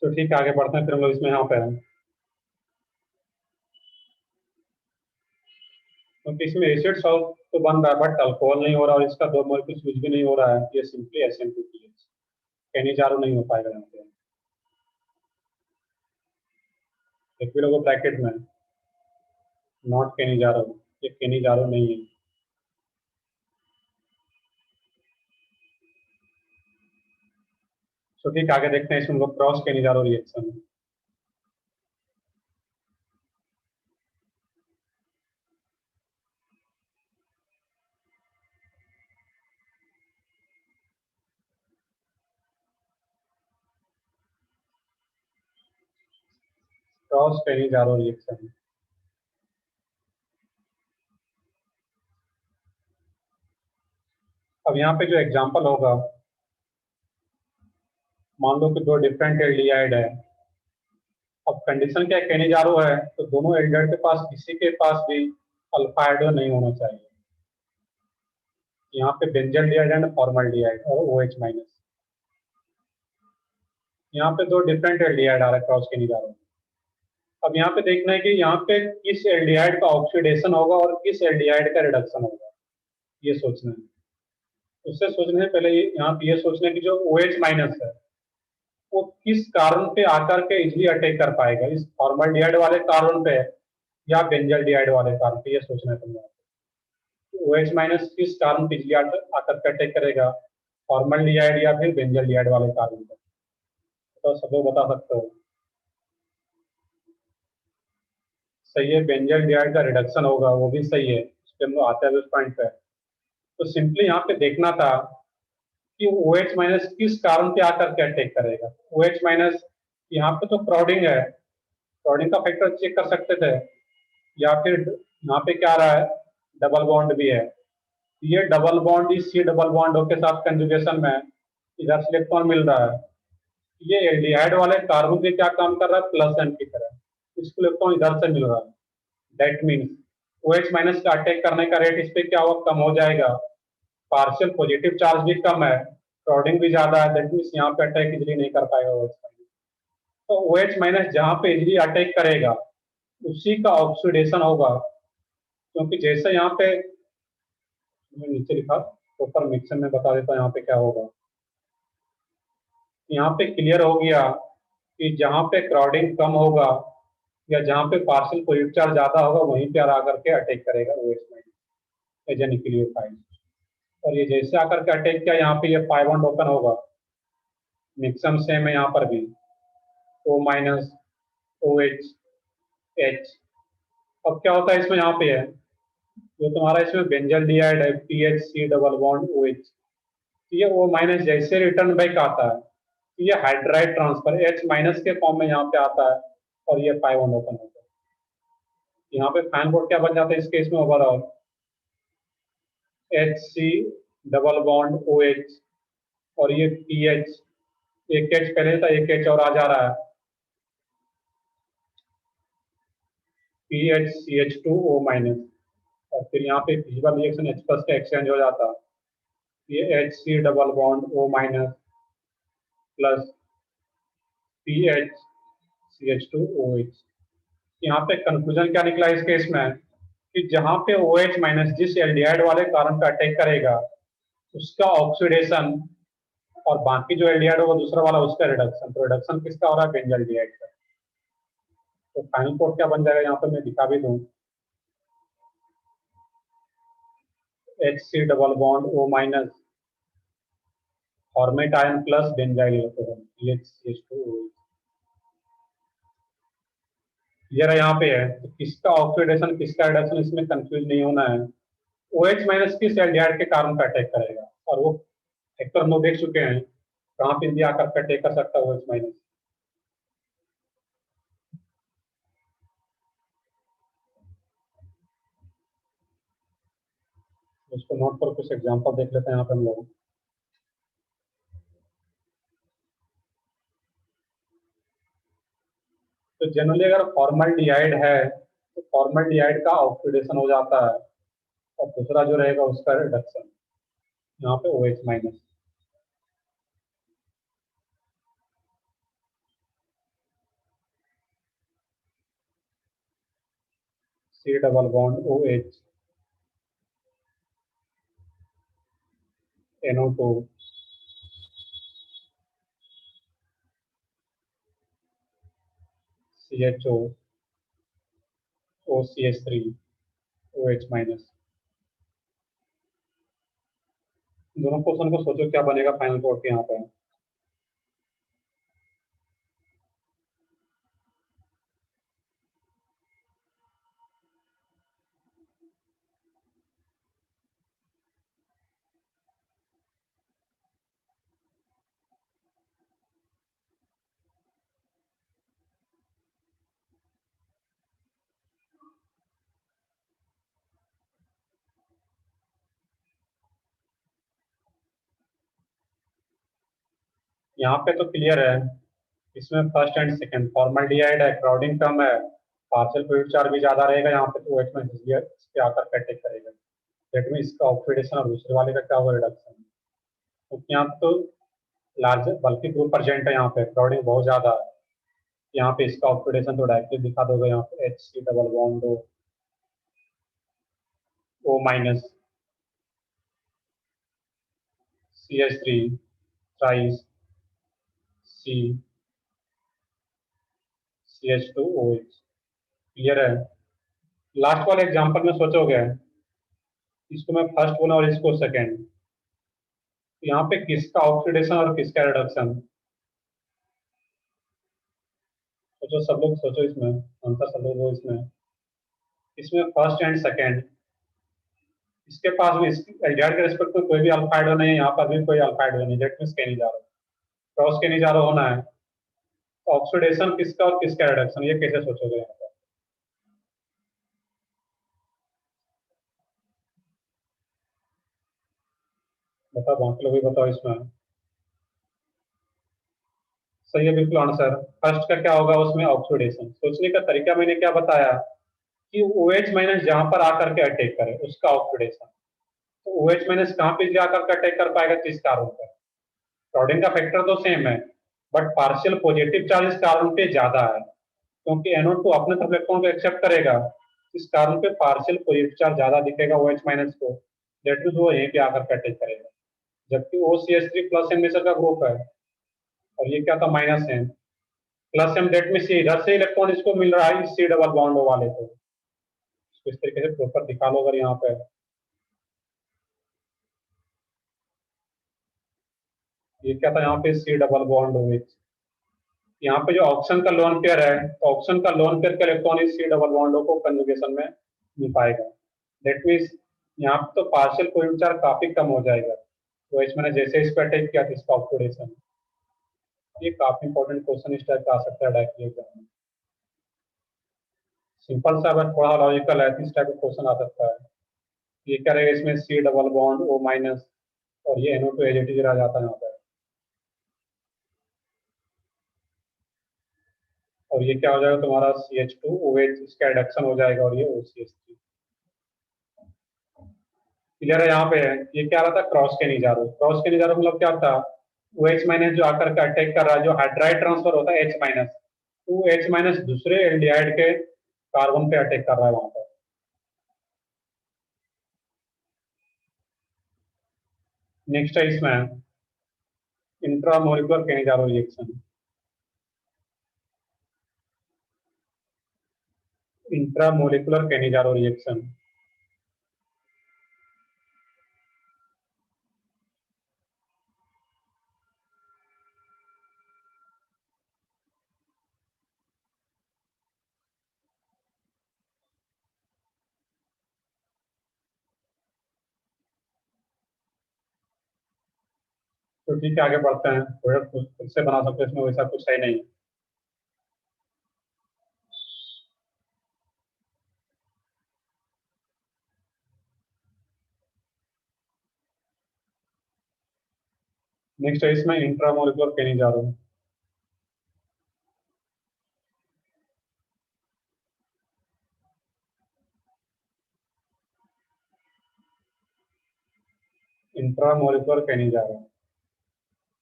तो ठीक है, आगे बढ़ते हैं फिर हम लोग इसमें यहाँ पे हैं। क्योंकि इसमें एसिड सॉल्ट तो बन रहा है बट अल्कोहल नहीं हो रहा, और इसका दो मोल यूज भी नहीं हो रहा है, ये सिंपली SN2PH। केनिजारो नहीं हो पाएगा यहाँ पे। एक भी लोगों ब्रैकेट में नॉट केनिजारो, ये केनिजारो नहीं है। तो ठीक है, आगे देखते हैं इसमें हम लोग cross Cannizzaro reaction. Cross Cannizzaro reaction. अब यहाँ पे जो एग्जांपल होगा, मान लो कि दो डिफरेंट एल्डिहाइड है। अब कंडीशन क्या है, केनिजारो है तो दोनों एल्डिहाइड के पास किसी के पास भी अल्फा हाइड्रो नहीं होना चाहिए। यहाँ पे बेंजल डिहाइड एंड फॉर्मल्डिहाइड और OH माइनस। यहाँ पे दो डिफरेंट एल्डिहाइड आ रहा है क्रॉस केनिजारो में। अब यहाँ पे देखना है कि यहाँ पे किस एल्डिहाइड का ऑक्सीडेशन होगा और किस एल्डिहाइड का रिडक्शन होगा, ये सोचना है। उससे सोचने से पहले यहाँ पे ये सोचना है कि जो OH माइनस है वो किस कार्बन पे आकर के इजिली अटैक कर पाएगा, इस फॉर्मल्डिहाइड वाले कार्बन पे या बेंजल डिहाइड वाले कार्बन पे, ये सोचना है तुमने। OH माइनस किस कार्बन पे इजिली आकर के अटैक करेगा, फॉर्मल्डिहाइड या फिर बेंजल डिहाइड वाले कार्बन पे? तो सब लोग बता सकते हो। सही है, बेंजल डिहाइड का रिडक्शन होगा, वो भी सही है। उस पर हम लोग आते हैं उस पॉइंट पे। तो सिंपली यहाँ पे देखना था कि OH माइनस किस कारण पे आकर के अटैक करेगा। OH माइनस यहाँ पे तो क्राउडिंग है, क्राउडिंग का फैक्टर चेक कर सकते थे, या फिर यहाँ पे क्या आ रहा है, डबल बॉन्ड भी है। ये डबल बॉन्ड इस C डबल बॉन्ड के साथ कंजुगेशन में इधर से इलेक्ट्रॉन मिल रहा है। ये एल्डिहाइड वाले कार्बन पे क्या काम कर रहा है, प्लस एन की तरह, इसको इलेक्ट्रॉन इधर से मिल रहा है। दैट मीन्स OH माइनस का अटैक करने का रेट इस पे क्या होगा, कम हो जाएगा। पार्शियल पॉजिटिव चार्ज भी कम है, क्राउडिंग भी ज्यादा है, दैट मीन्स यहाँ पे अटैक इजिली नहीं कर पाएगा OH माइनस। तो OH माइनस जहाँ पे इजिली अटैक करेगा उसी का ऑक्सीडेशन होगा। क्योंकि जैसे यहाँ पे नीचे लिखा, ऊपर मिक्सर में बता देता यहाँ पे क्या होगा। यहाँ पे क्लियर हो गया कि जहाँ पे क्राउडिंग कम होगा या जहाँ पे पार्शियल पॉजिटिव चार्ज ज्यादा होगा वहीं पे आकर के अटैक करेगा OH minus as a nucleophile. और ये जैसे आकर के अटैक किया, यहाँ पे ये पाई बॉन्ड ओपन होगा। मिक्सम सेम है यहाँ पर भी, O माइनस OH H। अब क्या होता है इसमें, यहाँ पे है जो तुम्हारा इसमें बेंजल डिहाइड है PHC डबल बॉन्ड OH, ये O माइनस जैसे रिटर्न बैक आता है ये हाइड्राइड ट्रांसफर H माइनस के फॉर्म में यहाँ पे आता है, और ये पाई बॉन्ड ओपन होता है। यहाँ पे फैन बोर्ड क्या बन जाता है इस केस में, overall HC double bond OH, और ये PH, एक H पहले था, एक H और आ जा रहा है, PHCH2O माइनस। और फिर यहाँ पे फिजिकल रिएक्शन H प्लस का एक्सचेंज हो जाता है, ये HC double bond O minus plus PHCH2OH। यहाँ पे कंक्लूजन क्या निकला इस केस में कि जहाँ पे OH माइनस जिस एल्डिहाइड वाले कार्बन पे अटैक करेगा उसका ऑक्सीडेशन, और बाकी जो एल्डिहाइड होगा दूसरा वाला उसका रिडक्शन। तो रिडक्शन किसका हो रहा है, बेंजल डिहाइड का। तो फाइनल कोड क्या बन जाएगा, यहाँ पे मैं दिखा भी दूं, HC double bond O minus format ion plus benzyl electron PHCH2OH। ये रहा यहाँ पे है, तो किसका ऑक्सीडेशन किसका रिडक्शन इसमें कंफ्यूज नहीं होना है। OH माइनस किस एल्डिहाइड के कारण का अटैक करेगा, और वो फैक्टर हम लोग देख चुके हैं कहाँ पे भी आकर के अटैक कर सकता है OH माइनस। उसको नोट पर कुछ एग्जांपल देख लेते हैं यहाँ पे हम लोग। तो जनरली अगर फॉर्मल्डिहाइड है तो फॉर्मल्डिहाइड का ऑक्सीडेशन हो जाता है और दूसरा जो रहेगा उसका रिडक्शन, यहाँ पे OH minus. C double bond OH NO2 CHO OCH3 OH minus. दोनों क्वेश्चन को सोचो क्या बनेगा फाइनल कोड के यहाँ पे। यहाँ पे तो क्लियर है, इसमें फर्स्ट एंड सेकंड फॉर्मल्डिहाइड है, क्राउडिंग कम है, पार्शियल फ्लूइड चार्ज भी ज्यादा रहेगा यहाँ पे, तो OH माइनस इस पे आकर के अटैक करेगा। दैट मीन इसका ऑक्सीडेशन और दूसरे वाले का क्या होगा, रिडक्शन। तो यहाँ पे तो लार्ज बल्कि ग्रुप प्रेजेंट है, यहाँ पे क्राउडिंग बहुत ज्यादा है। यहाँ पे इसका ऑक्सीडेशन तो डायरेक्टली दिखा दोगे, यहाँ पे HC double bond O minus CH3 thrice C CH2 OH। Clear है। लास्ट वाले एग्जांपल में सोचोगे, इसको मैं फर्स्ट बोला और इसको सेकंड, तो यहाँ पे किसका ऑक्सीडेशन और किसका रिडक्शन। सोचो सब लोग, सोचो इसमें आंसर सब लोग दो इसमें। इसमें फर्स्ट एंड सेकंड, इसके पास भी एल्डिहाइड के रिस्पेक्ट में कोई भी अल्फाइड नहीं है, यहाँ पर भी कोई अल्फाइड नहीं, दैट मींस कहीं नहीं जा रहा, क्रॉस के नहीं जा रहा होना है। तो ऑक्सीडेशन किसका और किसका रिडक्शन, ये कैसे सोचोगे यहाँ पर। बताओ बाकी लोग भी बताओ इसमें। सही है बिल्कुल आंसर। फर्स्ट का क्या होगा, उसमें ऑक्सीडेशन। सोचने का तरीका मैंने क्या बताया कि OH माइनस जहां पर आकर के अटैक करे उसका ऑक्सीडेशन। तो OH माइनस कहाँ पे जाकर के अटैक कर पाएगा, किस कार्बन पर। क्राउडिंग का फैक्टर तो सेम है, बट पार्शियल पॉजिटिव चार्ज इस कार्बन पे ज्यादा है, क्योंकि NO2 अपने तरफ इलेक्ट्रॉन को एक्सेप्ट करेगा, इस कार्बन पे पार्शियल पॉजिटिव चार्ज ज्यादा दिखेगा OH माइनस को, दैट मींस वो यहीं पे आकर के अटैक करेगा। जबकि OCH3 प्लस एम नेचर का ग्रुप है और ये क्या था, माइनस है। प्लस एम दैट मींस इधर से इलेक्ट्रॉन इसको मिल रहा है, इस C डबल बॉन्ड वाले को। इसको इस तरीके से प्रॉपर दिखा लो अगर यहाँ पे। ये क्या था यहाँ पे, C डबल बॉन्ड OH। यहाँ पे जो ऑक्सीजन का लोन पेयर है, तो ऑक्सीजन का लोन पेयर का इलेक्ट्रॉन इस C डबल बॉन्ड को कंजुगेशन में मिल पाएगा। दैट मीन्स यहाँ पे तो पार्शियल कोई चार्ज काफी कम हो जाएगा, तो इसमें जैसे इस पर अटैक किया था इसका ऑक्सीडेशन। ये काफी इंपॉर्टेंट क्वेश्चन इस टाइप का आ सकता है डायरेक्टली एग्जाम में। सिंपल सा अगर थोड़ा लॉजिकल है तो इस टाइप का क्वेश्चन आ सकता है। ये क्या रहेगा इसमें, C double bond O minus और ये NO2 एज इट इज रह जाता है यहाँ पर। और ये क्या हो जाएगा तुम्हारा CH2 OH, इसका रिडक्शन हो जाएगा और ये OCH3। क्लियर है यहाँ पे है। ये क्या रहा था, क्रॉस के नहीं जा रहा, क्रॉस के नहीं जा रहा मतलब क्या था, OH माइनस जो आकर के अटैक कर रहा है, जो हाइड्राइड ट्रांसफर होता है H माइनस, वो H माइनस दूसरे एल्डिहाइड के कार्बन पे अटैक कर रहा है वहां पर। नेक्स्ट है इसमें intramolecular Cannizzaro reaction. Intramolecular Cannizzaro reaction. तो ठीक है, आगे बढ़ते हैं। प्रोडक्ट खुद से बना सकते हैं, इसमें वैसा कुछ है नहीं। नेक्स्ट है इसमें इंट्रामोलिकुलर केनिजारो। इंट्रामोलिकुलर केनिजारो,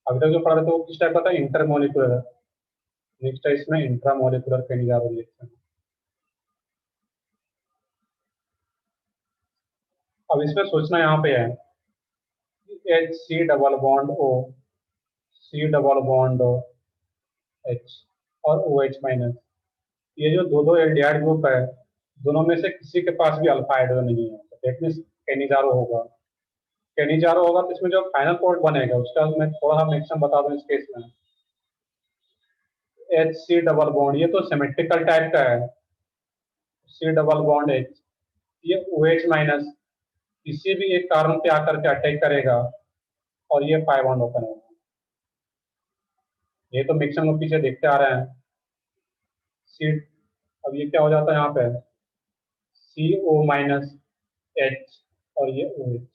अभी तक जो पढ़ा था वो किस टाइप का था, इंटरमोलिकुलर। नेक्स्ट है इसमें इंट्रामोलिकुलर केनिजारो रिएक्शन। अब इसमें सोचना यहाँ पे है, H C double bond O, C double bond O H, और ओ एच माइनस। ये जो दो दो एल्डिहाइड ग्रुप है, दोनों में से किसी के पास भी अल्फा हाइड्रोजन नहीं है, दैट मीन्स केनिजारो होगा। केनिजारो होगा तो इसमें जो फाइनल प्रोडक्ट बनेगा उसका मैं थोड़ा सा मैक्सिमम बता दूं इस केस में। एच सी डबल बॉन्ड, ये तो सिमेट्रिकल टाइप का है, सी डबल बॉन्ड एच, ये ओ एच माइनस किसी भी एक कार्बन पे आकर के अटैक करेगा और ये पाई बॉन्ड ओपन होगा। ये तो मिक्सिंग लोग पीछे देखते आ रहे हैं। सी, अब ये क्या हो जाता है यहाँ पे, सी ओ माइनस एच, और ये ओ एच।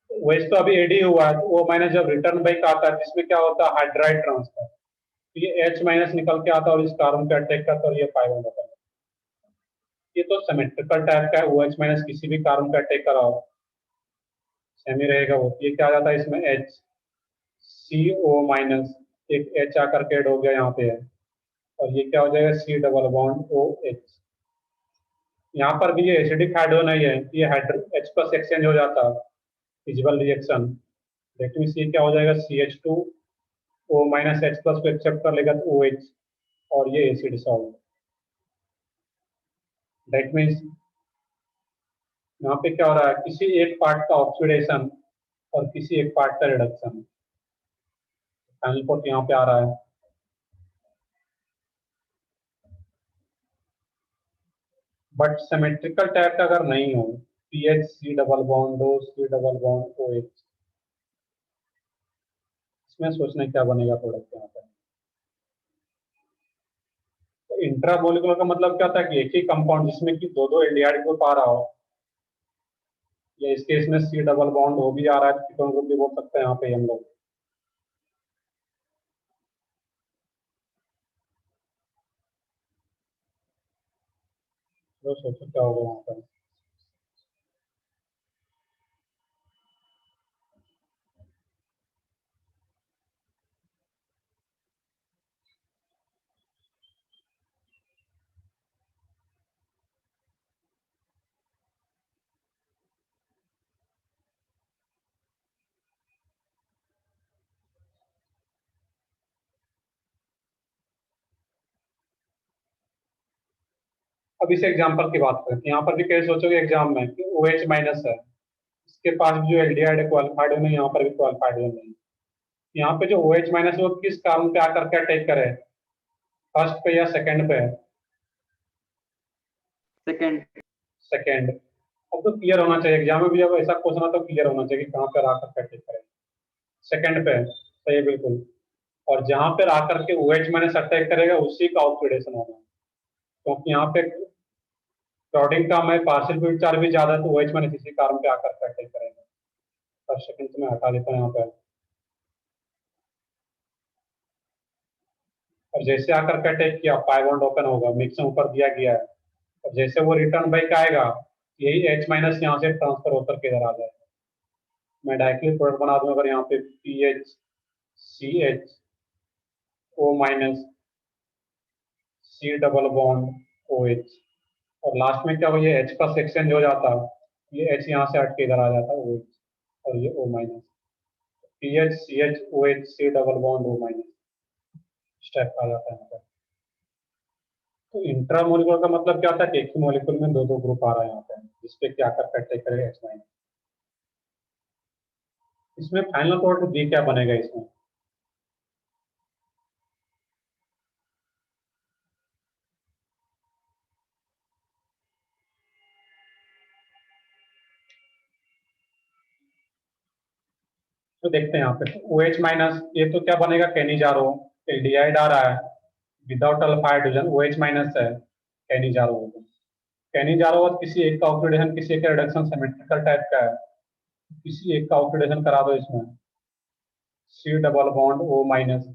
वैसे तो अभी एडी हुआ है, तो ओ माइनस जब रिटर्न बैक आता है जिसमें क्या होता है, हाइड्राइड ट्रांसफर, तो ये एच माइनस निकल के आता है और इस कार्बन पे अटैक करता है और ये पाई बॉन्ड ओपन है। ये तो सिमेट्रिकल टाइप का है, ओ एच माइनस किसी भी कार्बन पे अटैक कराओ सेमी रहेगा वो। ये क्या आ जाता है इसमें, एच सी ओ माइनस, एक एच आकर के ऐड हो गया यहाँ पे है, और ये क्या हो जाएगा, C double bond O H. यहाँ पर भी ये एसिडिक हाइड्रोजन है, ये हाइड्रो एच प्लस एक्सचेंज हो जाता है, फिजिबल रिएक्शन। दैट मीन्स ये क्या हो जाएगा, C H two O minus H plus को एक्सेप्ट कर लेगा तो ओ एच, और ये एसिड सॉल्व। दैट मीन्स यहाँ पे क्या हो रहा है, किसी एक पार्ट का ऑक्सीडेशन और किसी एक पार्ट का रिडक्शन। फाइनल पोर्ट यहाँ पे आ रहा है। बट सिमेट्रिकल टाइप का अगर नहीं हो, P H C double bond O C double bond O H, इसमें सोचना क्या बनेगा प्रोडक्ट यहाँ पे। तो इंट्रामोलिकुलर का मतलब क्या था कि एक ही कंपाउंड जिसमें कि दो दो एल्डिहाइड ग्रुप आ रहा हो, या इस केस में सी डबल बॉन्ड हो भी आ रहा है, कीटोन ग्रुप भी बोल सकते हैं यहाँ पे हम लोग। तो सोचो क्या होगा वहाँ पर। अब इस एग्जाम्पल की बात करें, यहाँ पर भी कैसे सोचोगे एग्जाम में कि ओ एच माइनस है, इसके पास भी जो एल्डिहाइड है क्वालिफाइड नहीं, यहाँ पर भी क्वालिफाइड नहीं। यहाँ पे जो ओ एच माइनस वो किस कार्बन पे आकर के अटैक करे, फर्स्ट पे या सेकंड पे? सेकंड। सेकंड। अब तो क्लियर होना चाहिए एग्जाम में भी, जब ऐसा क्वेश्चन आता तो क्लियर होना चाहिए कि कहाँ पे आकर के अटैक करे। सेकंड पे सही है बिल्कुल। और जहां पर आकर के ओ एच माइनस अटैक करेगा उसी का ऑक्सीडेशन होगा, क्योंकि यहाँ पे क्राउडिंग कम है, पार्शियल फ्लूइड चार्ज भी ज्यादा है, तो ओ एच माइनस इसी कारण पे आकर के अटैक करेगा। फर्स्ट सेकंड से मैं हटा देता हूँ यहाँ पे। और जैसे आकर के अटैक किया, पाई बॉन्ड ओपन होगा, मिक्सिंग ऊपर दिया गया है, और जैसे वो रिटर्न बैक आएगा, यही एच माइनस यहाँ से ट्रांसफर होकर के इधर आ जाएगा। मैं डायरेक्टली प्रोडक्ट बना दूंगा, अगर यहाँ पे P H C H O minus C double bond O H, और लास्ट में क्या हो, ये एच का एक्सचेंज हो जाता है, ये एच यहाँ से हट के इधर आ जाता है ओ एच, और ये O minus, P H C H O H C double bond O minus, step आ जाता है यहाँ पे। तो इंट्रामोलिकुलर का मतलब क्या था कि एक ही मॉलिक्यूल में दो दो ग्रुप आ रहा है यहाँ पे, जिसपे क्या कर अटैक करेगा एच माइनस। इसमें फाइनल प्रोडक्ट बी क्या बनेगा इसमें? तो देखते हैं यहाँ पे OH माइनस, ये तो क्या बनेगा, कैनिजारो, एल्डिहाइड आ रहा है without alpha hydrogen, OH minus है, कैनिजारो होगा। कैनिजारो और किसी एक का ऑक्सीडेशन, किसी एक का रिडक्शन सिमेट्रिकल टाइप का है, किसी एक का ऑक्सीडेशन करा दो इसमें, C double bond O minus,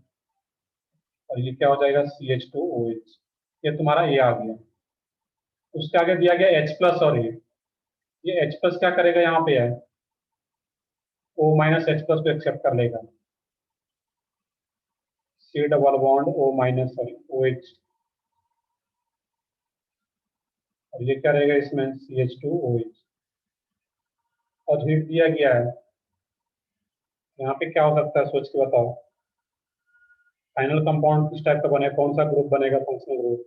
और ये क्या हो जाएगा CH2OH, ये तुम्हारा ये आ गया। उसके आगे दिया गया H प्लस, और ये H प्लस क्या करेगा, यहाँ पे है O माइनस H प्लस को एक्सेप्ट कर लेगा, C double bond O minus sorry OH, और ये क्या रहेगा इसमें CH2OH, और हीट दिया गया है। यहाँ पे क्या हो सकता है सोच के बताओ, फाइनल कंपाउंड किस टाइप का बनेगा, कौन सा ग्रुप बनेगा, फंक्शनल ग्रुप,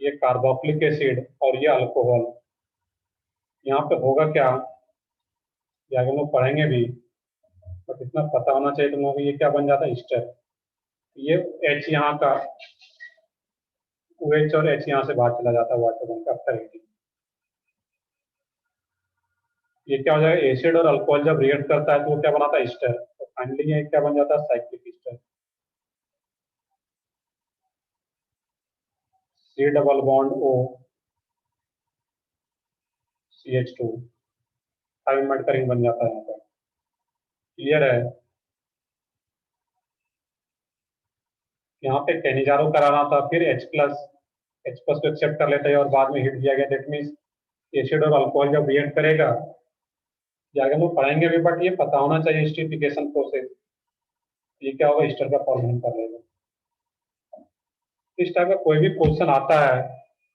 ये कार्बोक्सिलिक एसिड और ये अल्कोहल। यहाँ पे होगा क्या, ये आगे हम लोग पढ़ेंगे भी, बट इतना पता होना चाहिए तुम लोगों को, ये क्या बन जाता है स्टर, ये H यहाँ का, OH और H यहाँ से बाहर चला जाता है वाटर बन का आफ्टर हीटिंग। ये क्या हो जाएगा, एसिड और अल्कोहल जब रिएक्ट करता है तो वो क्या बनाता है स्टर, तो फाइनली ये क्या बन जाता है cyclic ester, C double bond O CH2, 5 minute का रिंग बन जाता है यहाँ पर। क्लियर है, यहाँ पे कैनिजारो कराना था, फिर H प्लस को एक्सेप्ट कर लेते हैं और बाद में हिट दिया गया, दैट मीन्स एसिड और अल्कोहल जब रिएक्ट करेगा, ये आगे हम लोग पढ़ेंगे भी, बट ये पता होना चाहिए स्टीरिफिकेशन प्रोसेस, ये क्या होगा स्टर का फॉर्मेशन कर लेगा। इस टाइप का कोई भी क्वेश्चन आता है,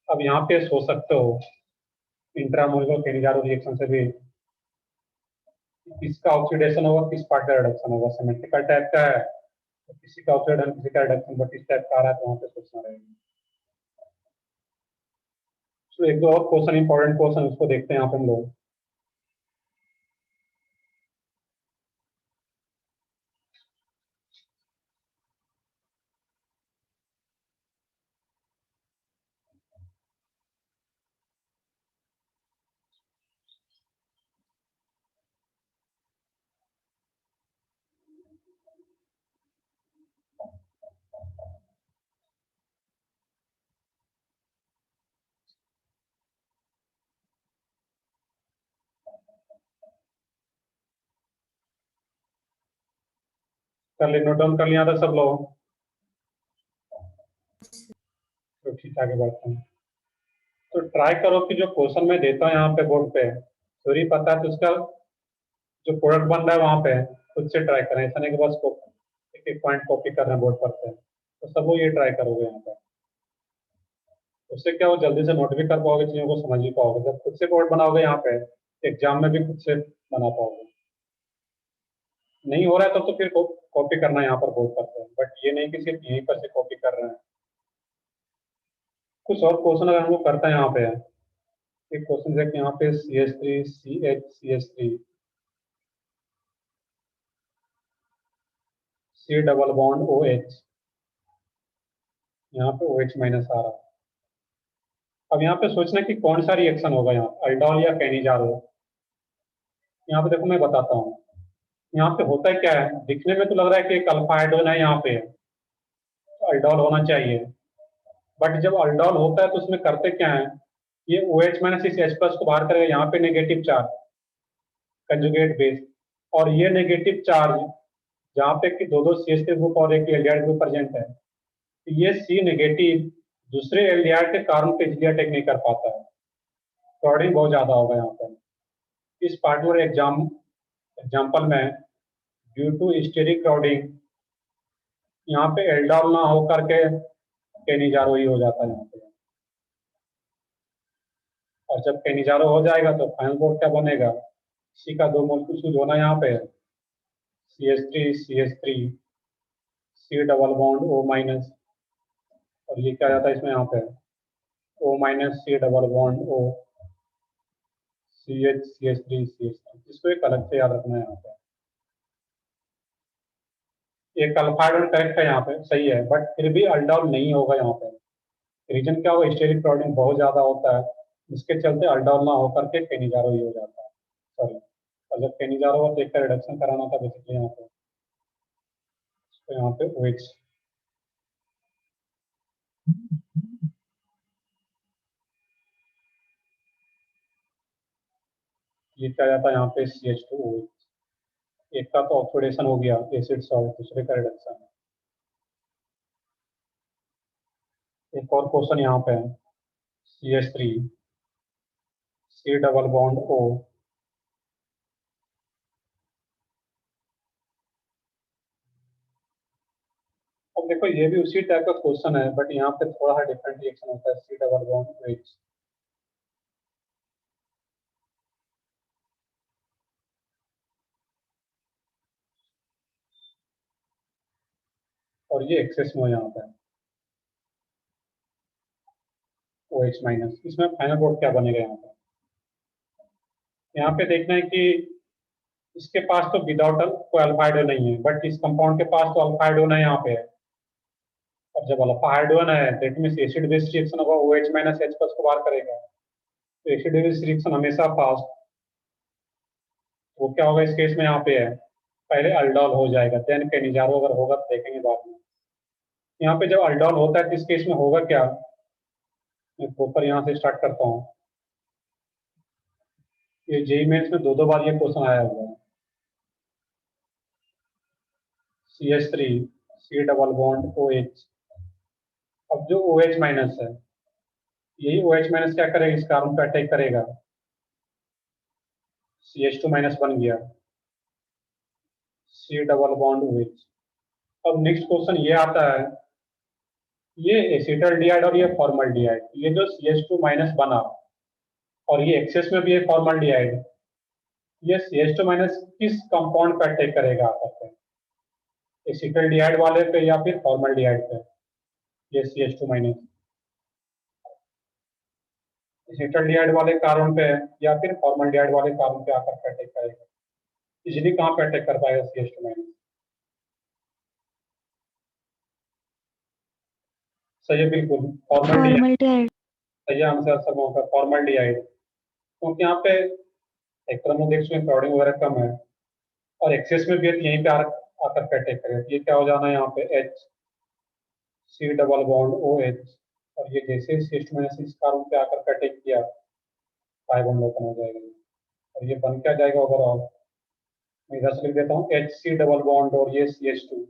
अब यहाँ पे सोच सकते हो इंट्रामोलर कैनिजारो रिएक्शन से भी किसका ऑक्सीडेशन होगा, किस पार्ट का रिडक्शन होगा, सिमेट्रिकल टाइप का है तो किसी का ऑक्सीडेशन किसी का रिडक्शन, बट इस टाइप का आ रहा है तो वहाँ पे सोचना रहेगा। तो एक दो और क्वेश्चन, इंपॉर्टेंट क्वेश्चन, उसको देखते हैं यहाँ पे हम लोग। कर ले, नोट डाउन कर लिया था सब लोग, तो ठीक, आगे बढ़ते हैं। तो ट्राई करो कि जो क्वेश्चन मैं देता हूँ यहाँ पे बोर्ड पे, थ्योरी पता है तो उसका जो प्रोडक्ट बन रहा है वहाँ पे खुद से ट्राई करें, ऐसा नहीं कि बस एक एक पॉइंट कॉपी कर रहे हैं बोर्ड पर से, तो सब लोग ये ट्राई करोगे यहाँ पे, उससे क्या हो जल्दी से नोट भी कर पाओगे, चीजों को समझ भी पाओगे, जब खुद से बोर्ड बनाओगे यहाँ पे एग्जाम में भी खुद से बना पाओगे। नहीं हो रहा है तो फिर कॉपी करना है यहाँ पर बोर्ड पर से, बट ये नहीं कि सिर्फ यहीं पर से कॉपी कर रहे हैं। कुछ और क्वेश्चन अगर हम लोग करते हैं यहाँ पे, एक क्वेश्चन देखते हैं यहाँ पे CH3 CH3 C double bond OH, यहाँ पे OH माइनस आ रहा है। अब यहाँ पे सोचना कि कौन सा रिएक्शन होगा, यहाँ अल्डोल या कैनिजारो। यहाँ पे देखो मैं बताता हूँ, यहाँ पे होता है क्या है, दिखने में तो लग रहा है कि एक अल्फा हाइड्रोजन है यहाँ पे, तो अल्डोल होना चाहिए, बट जब अल्डोल होता है तो उसमें करते क्या है, ये OH माइनस इस H प्लस को बाहर करेगा, यहाँ पे नेगेटिव चार्ज कंजुगेट बेस, और ये नेगेटिव चार्ज जहाँ पे कि दो दो CH3 ग्रुप और एक एल्डिहाइड ग्रुप प्रेजेंट है, तो ये C नेगेटिव दूसरे एल्डिहाइड के कारण पे इजिली अटैक नहीं कर पाता है, क्लॉडिंग बहुत ज्यादा होगा यहाँ पे। इस पार्टिकुलर एग्जाम्पल में ड्यू टू स्टेरिक क्राउडिंग यहाँ पे एल्डोल ना हो करके कैनिजारो ही हो जाता है यहाँ पे, और जब कैनिजारो हो जाएगा तो फाइनल बोर्ड क्या बनेगा, सी का दो मोल कुछ होना यहाँ पे CH3 C double bond O minus, और ये क्या जाता है इसमें यहाँ पे O minus C double bond O CH3 इसको एक अलग से याद रखना है यहाँ पे। एक अल्फा हाइड्रोजन करेक्ट है यहाँ पे, सही है, बट फिर भी अल्डोल नहीं होगा यहाँ पे। रीजन क्या होगा, स्टेरिक क्राउडिंग बहुत ज्यादा होता है, जिसके चलते अल्डोल ना होकर के केनिजारो ही हो जाता है, सॉरी। और जब केनिजारो और एक का रिडक्शन कराना था बेसिकली यहाँ पे, तो यहाँ पे OH ये क्या जाता है यहाँ पे CH2OH। एक का तो ऑक्सीडेशन हो गया एसिड सॉल्ट, दूसरे का रिडक्शन। एक और क्वेश्चन यहाँ पे है CH3 C double bond O। अब देखो ये भी उसी टाइप का क्वेश्चन है, बट यहाँ पे थोड़ा सा डिफरेंट रिएक्शन होता है C डबल बॉन्ड OH। और ये एक्सेस में यहाँ पे OH माइनस। इसमें फाइनल बोर्ड क्या बनेगा यहाँ पे? यहाँ पे देखना है कि इसके पास तो विदाउट कोई अल्फा हाइड्रोजन नहीं है, बट इस कंपाउंड के पास तो अल्फा हाइड्रोजन है यहाँ पे है। और जब अल्फा हाइड्रोजन है that means acid base reaction होगा, OH माइनस H प्लस को बाहर करेगा, तो एसिड बेस रिएक्शन हमेशा फास्ट। वो क्या होगा इस केस में यहाँ पे है, पहले अल्डोल हो जाएगा, देन केनिजारो अगर होगा तो देखेंगे बाद में। यहाँ पे जब अल्डोल होता है तो इस केस में होगा क्या, मैं प्रॉपर यहाँ से स्टार्ट करता हूँ। ये जेई मेंस में दो दो बार ये क्वेश्चन आया हुआ है। CH3 C double bond OH। अब जो OH माइनस है, यही OH माइनस क्या करेगा, इस कार्बन पे अटैक करेगा, CH2 माइनस बन गया, C डबल बॉन्ड OH। अब नेक्स्ट क्वेश्चन ये आता है, ये एसिटल्डिहाइड और ये फॉर्मल्डिहाइड, ये जो CH2 माइनस बना और ये एक्सेस में भी है फॉर्मल्डिहाइड, ये CH2 माइनस किस कंपाउंड पे अटैक करेगा आकर के, एसिटल्डिहाइड वाले पे या फिर फॉर्मल्डिहाइड पे? ये CH2 माइनस एसिटल्डिहाइड वाले कार्बन पे या फिर फॉर्मल्डिहाइड वाले कार्बन पे आकर के अटैक करेगा? इजिली कहाँ पे अटैक कर पाएगा CH2 माइनस? सही है बिल्कुल, फॉर्मल्डिहाइड फॉर्मल्डिहाइड। सही आंसर सब होगा, फॉर्मल्डिहाइड। क्योंकि यहाँ पे एक्रोमोडेक्स में क्राउडिंग वगैरह कम है और एक्सेस में भी है, तो यहीं पे आकर के अटैक करेगा। ये क्या हो जाना है यहाँ पे H C double bond OH। और ये जैसे CH2 माइनस इस कार्बन पे आकर के अटैक किया, पाई बॉन्ड ओपन हो जाएगा और ये बन क्या जाएगा ओवरऑल, मैं इधर से लिख देता हूँ HC डबल बॉन्ड और ये CH2।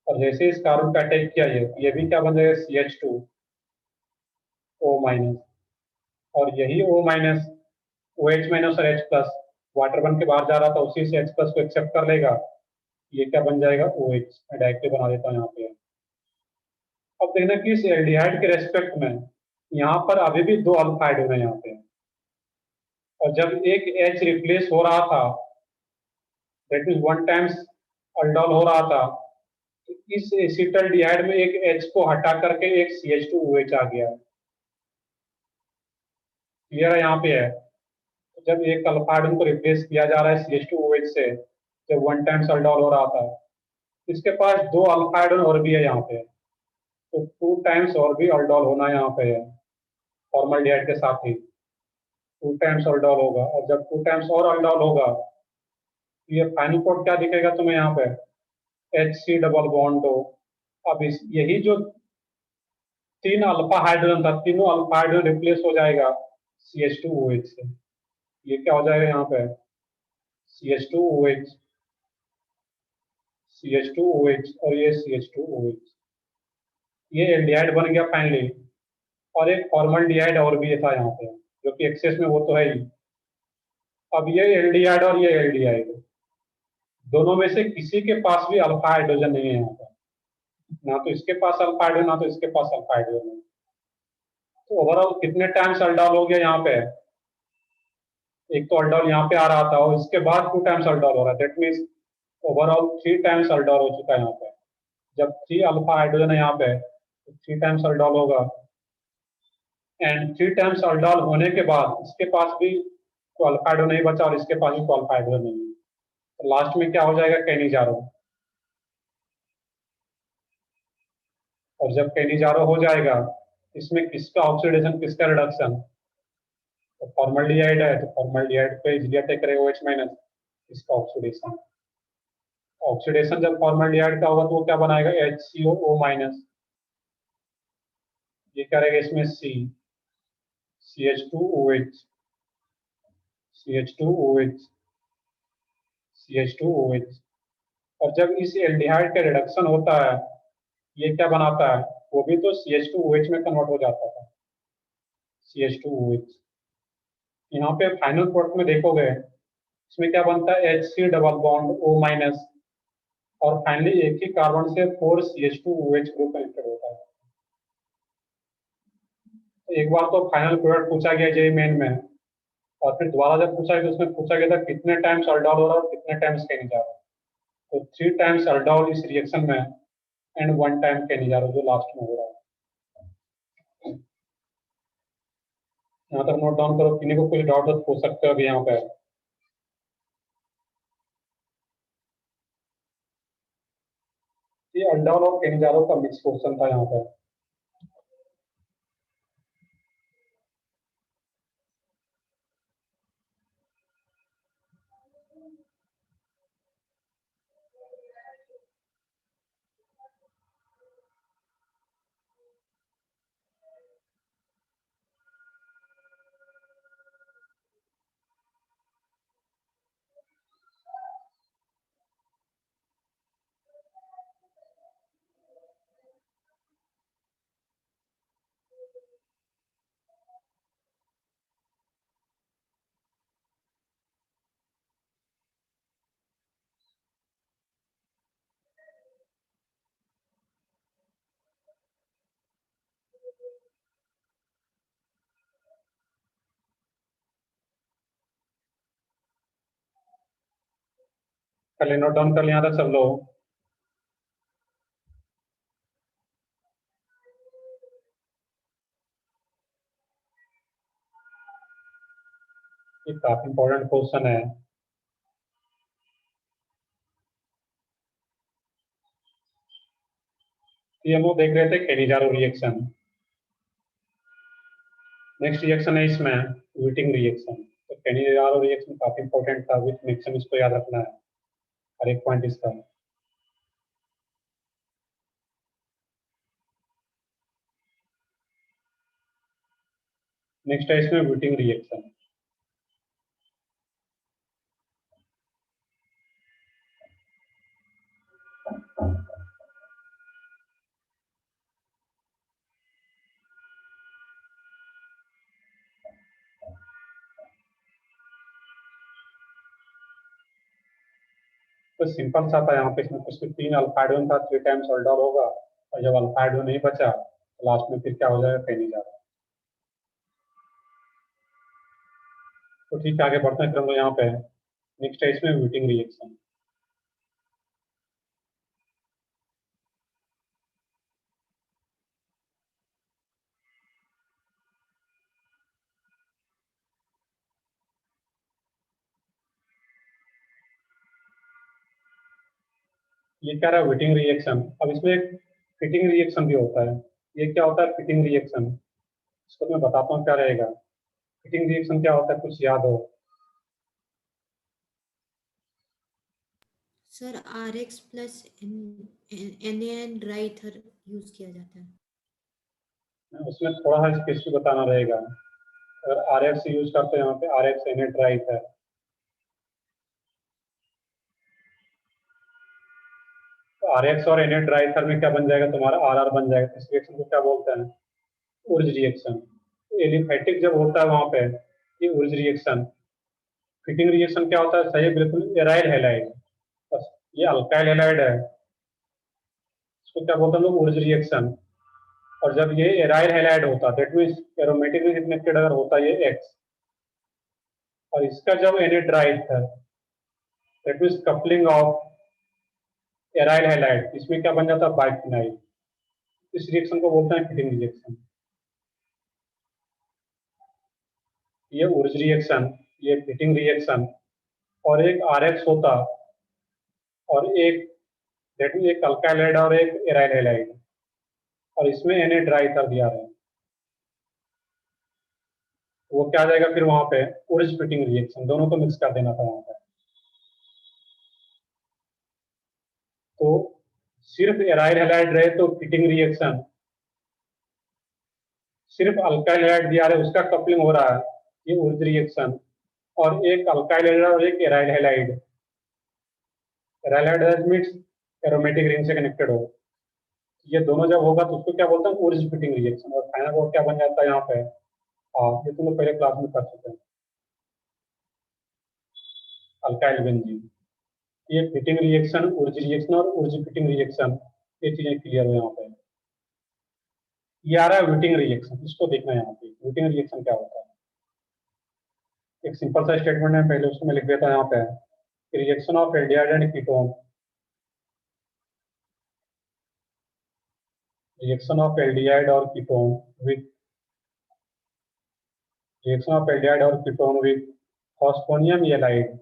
और जैसे इस कार्बन पे अटैक किया ये भी क्या बन जाएगा CH2O माइनस। और यही O माइनस OH माइनस और H प्लस वाटर बन के बाहर जा रहा था, उसी से H प्लस को एक्सेप्ट कर लेगा, ये क्या बन जाएगा OH। मैं डायरेक्टली बना देता हूँ यहाँ पे। अब देखना कि इस एल्डिहाइड के रेस्पेक्ट में यहाँ पर अभी भी दो अल्फा हाइड्रोजन है यहाँ पे, और जब एक H रिप्लेस हो रहा था that mean one times aldol हो रहा था, तो इस एसिटल्डिहाइड में एक H को हटा करके एक CH2OH आ गया। क्लियर है यहाँ पे है, तो जब एक अल्फा हाइड्रोजन को रिप्लेस किया जा रहा है CH2OH से, जब वन टाइम्स अल्डोल हो रहा था, इसके पास दो अल्फा हाइड्रोजन और भी है यहाँ पे, तो टू टाइम्स और भी अल्डोल होना यहाँ पे है फॉर्मल्डिहाइड के साथ ही, टू टाइम्स अल्डोल होगा। और जब टू टाइम्स और अल्डोल होगा तो ये फाइनल कोड क्या दिखेगा तुम्हें यहाँ पे, HC डबल बॉन्ड हो। अब इस यही जो तीन अल्फा हाइड्रोजन था, तीनों अल्फा हाइड्रोजन रिप्लेस हो जाएगा CH2OH से। ये क्या हो जाएगा यहाँ पे CH2OH, CH2OH और ये CH2OH, ये एल्डिहाइड बन गया फाइनली। और एक फॉर्मल्डिहाइड और भी था यहाँ पे जो कि एक्सेस में, वो तो है ही। अब ये एल्डिहाइड और ये एल्डिहाइड दोनों में से किसी के पास भी अल्फा हाइड्रोजन नहीं है यहाँ पे, ना तो इसके पास अल्फा हाइड्रोजन ना तो इसके पास अल्फा हाइड्रोजन है। तो ओवरऑल कितने टाइम्स अल्डोल हो गया यहाँ पे, एक तो अल्डोल यहाँ पे आ रहा था और इसके बाद टू टाइम्स अल्डोल हो रहा है, that means overall three times aldol हो चुका है यहाँ पे। जब थ्री अल्फा हाइड्रोजन है यहाँ पे तो थ्री टाइम्स अल्डोल होगा, एंड थ्री टाइम्स अल्डोल होने के बाद इसके पास भी कोई अल्फा हाइड्रोजन नहीं बचा और इसके पास भी कोई अल्फा हाइड्रोजन नहीं है, तो लास्ट में क्या हो जाएगा कैनिजारो। और जब कैनिजारो हो जाएगा इसमें किसका ऑक्सीडेशन, किसका रिडक्शन? तो फॉर्मल्डिहाइड है तो फॉर्मल्डिहाइड पे इजीली अटैक करेगा OH माइनस, इसका ऑक्सीडेशन। ऑक्सीडेशन जब फॉर्मल्डिहाइड का होगा तो वो क्या बनाएगा, HCOO माइनस। ये करेगा इसमें C, CH2OH, CH2OH, CH2OH। और जब इस एल्डिहाइड का रिडक्शन होता है, ये क्या बनाता है, वो भी तो CH2OH में कन्वर्ट हो जाता था, CH2OH। यहाँ पे फाइनल प्रोडक्ट में देखोगे, इसमें क्या बनता है, HC double bond O minus, और फाइनली एक ही कार्बन से 4 CH2OH ग्रुप कनेक्टेड होता है। तो एक बार तो फाइनल प्रोडक्ट पूछा गया जेईई मेन में, और फिर दोबारा जब पूछा गया तो उसमें पूछा गया था कितने टाइम्स अल्डोल हो रहा है और कितने टाइम्स केनी जा रहा है। तो 3 टाइम्स अल्डोल इस रिएक्शन में एंड 1 टाइम केनी जा रहा है, जो लास्ट में हो रहा है। यहाँ तक नोट डाउन करो, किन्हीं को कुछ डाउट तो पूछ सकते हो अभी यहाँ पे। ये अल्डोल और केनिजारो का मिक्स क्वेश्चन था यहाँ पे। पहले नोट डाउन कर लिया यहाँ तक सब लोग। ये काफी इंपॉर्टेंट क्वेश्चन है। ये हम लोग देख रहे थे केनिजारो रिएक्शन। नेक्स्ट रिएक्शन है इसमें व्हिटिंग रिएक्शन। तो केनिजारो रिएक्शन काफी इंपॉर्टेंट था, विथ रिएक्शन इसको याद रखना है, हर एक पॉइंट इसका। नेक्स्ट है इसमें व्हिटिंग रिएक्शन। तो सिंपल सा था यहाँ पे, इसमें कुछ 3 अल्फाइडोन था, 3 टाइम्स अल्डोल होगा, और जब अल्फाइडोन नहीं बचा तो लास्ट में फिर क्या हो जाएगा, केनिजारो। तो ठीक है, आगे बढ़ते हैं फिर हम लोग यहाँ पे। नेक्स्ट है इसमें व्हिटिंग रिएक्शन। ये क्या रहा, व्हिटिंग रिएक्शन। अब इसमें एक फिटिंग रिएक्शन भी होता है। ये क्या होता है, फिटिंग रिएक्शन? इसको मैं बताता हूँ क्या रहेगा। फिटिंग रिएक्शन क्या होता है, कुछ याद हो? सर RX प्लस NaN राइथर यूज किया जाता है। उसमें थोड़ा सा स्पेसिफिक बताना रहेगा। अगर RX यूज करते हैं यहाँ पे, RX एनेड्राइट है, तो RX और एनेड्राइथर में क्या बन जाएगा तुम्हारा, RR बन जाएगा। इस रिएक्शन को क्या बोलते हैं, उर्ज रिएक्शन। एलिफेटिक जब होता है वहां पे, ये उर्ज रिएक्शन। फिटिंग रिएक्शन क्या होता है, सही है बिल्कुल, एराइल हैलाइड। बस ये अल्काइल हैलाइड है, इसको क्या बोलते हैं लोग, उर्ज रिएक्शन। और जब ये एराइल हैलाइड होता, दैट मीन्स एरोमेटिकली कनेक्टेड अगर होता ये एक्स, और इसका जब एनेड्राइड था, that means coupling of aryl halide, इसमें क्या बन जाता है, बाइफिनाइल। इस रिएक्शन को बोलते हैं फिटिंग रिएक्शन। ये उर्ज रिएक्शन, ये फिटिंग रिएक्शन। और एक RX होता, और एक दैट मीन्स एक अल्काइल हैलाइड और एक एराइल हैलाइड, और इसमें एनेड्राइड कर दिया है। वो क्या आ जाएगा फिर वहां पे, उर्ज फिटिंग रिएक्शन, दोनों को मिक्स कर देना था वहां पे। तो सिर्फ एराइल हैलाइड रहे तो फिटिंग रिएक्शन, सिर्फ अल्काइल हैलाइड दिया रहे उसका कपलिंग हो रहा है, ये उर्ज रिएक्शन। और एक अल्काइल हैलाइड और एक aryl halide, aryl halide means aromatic ring से कनेक्टेड हो, ये दोनों जब होगा तो उसको क्या बोलते हैं, उर्ज फिटिंग रिएक्शन। और फाइनल वो क्या बन जाता है यहाँ पे, हाँ ये तुम लोग पहले क्लास में कर चुके हैं, अल्काइल बेंजीन। ये फिटिंग रिएक्शन, उर्ज रिएक्शन और उर्ज फिटिंग रिएक्शन, ये चीजें क्लियर हो यहाँ पे। ये आ रहा है विटिंग रिएक्शन, इसको देखना है यहाँ पे, विटिंग रिएक्शन क्या होता है। एक सिंपल सा स्टेटमेंट है, पहले उसको मैं लिख देता हूँ यहाँ पे, reaction of aldehyde and ketone, reaction of aldehyde और ketone with, reaction of aldehyde और ketone with phosphonium ylide,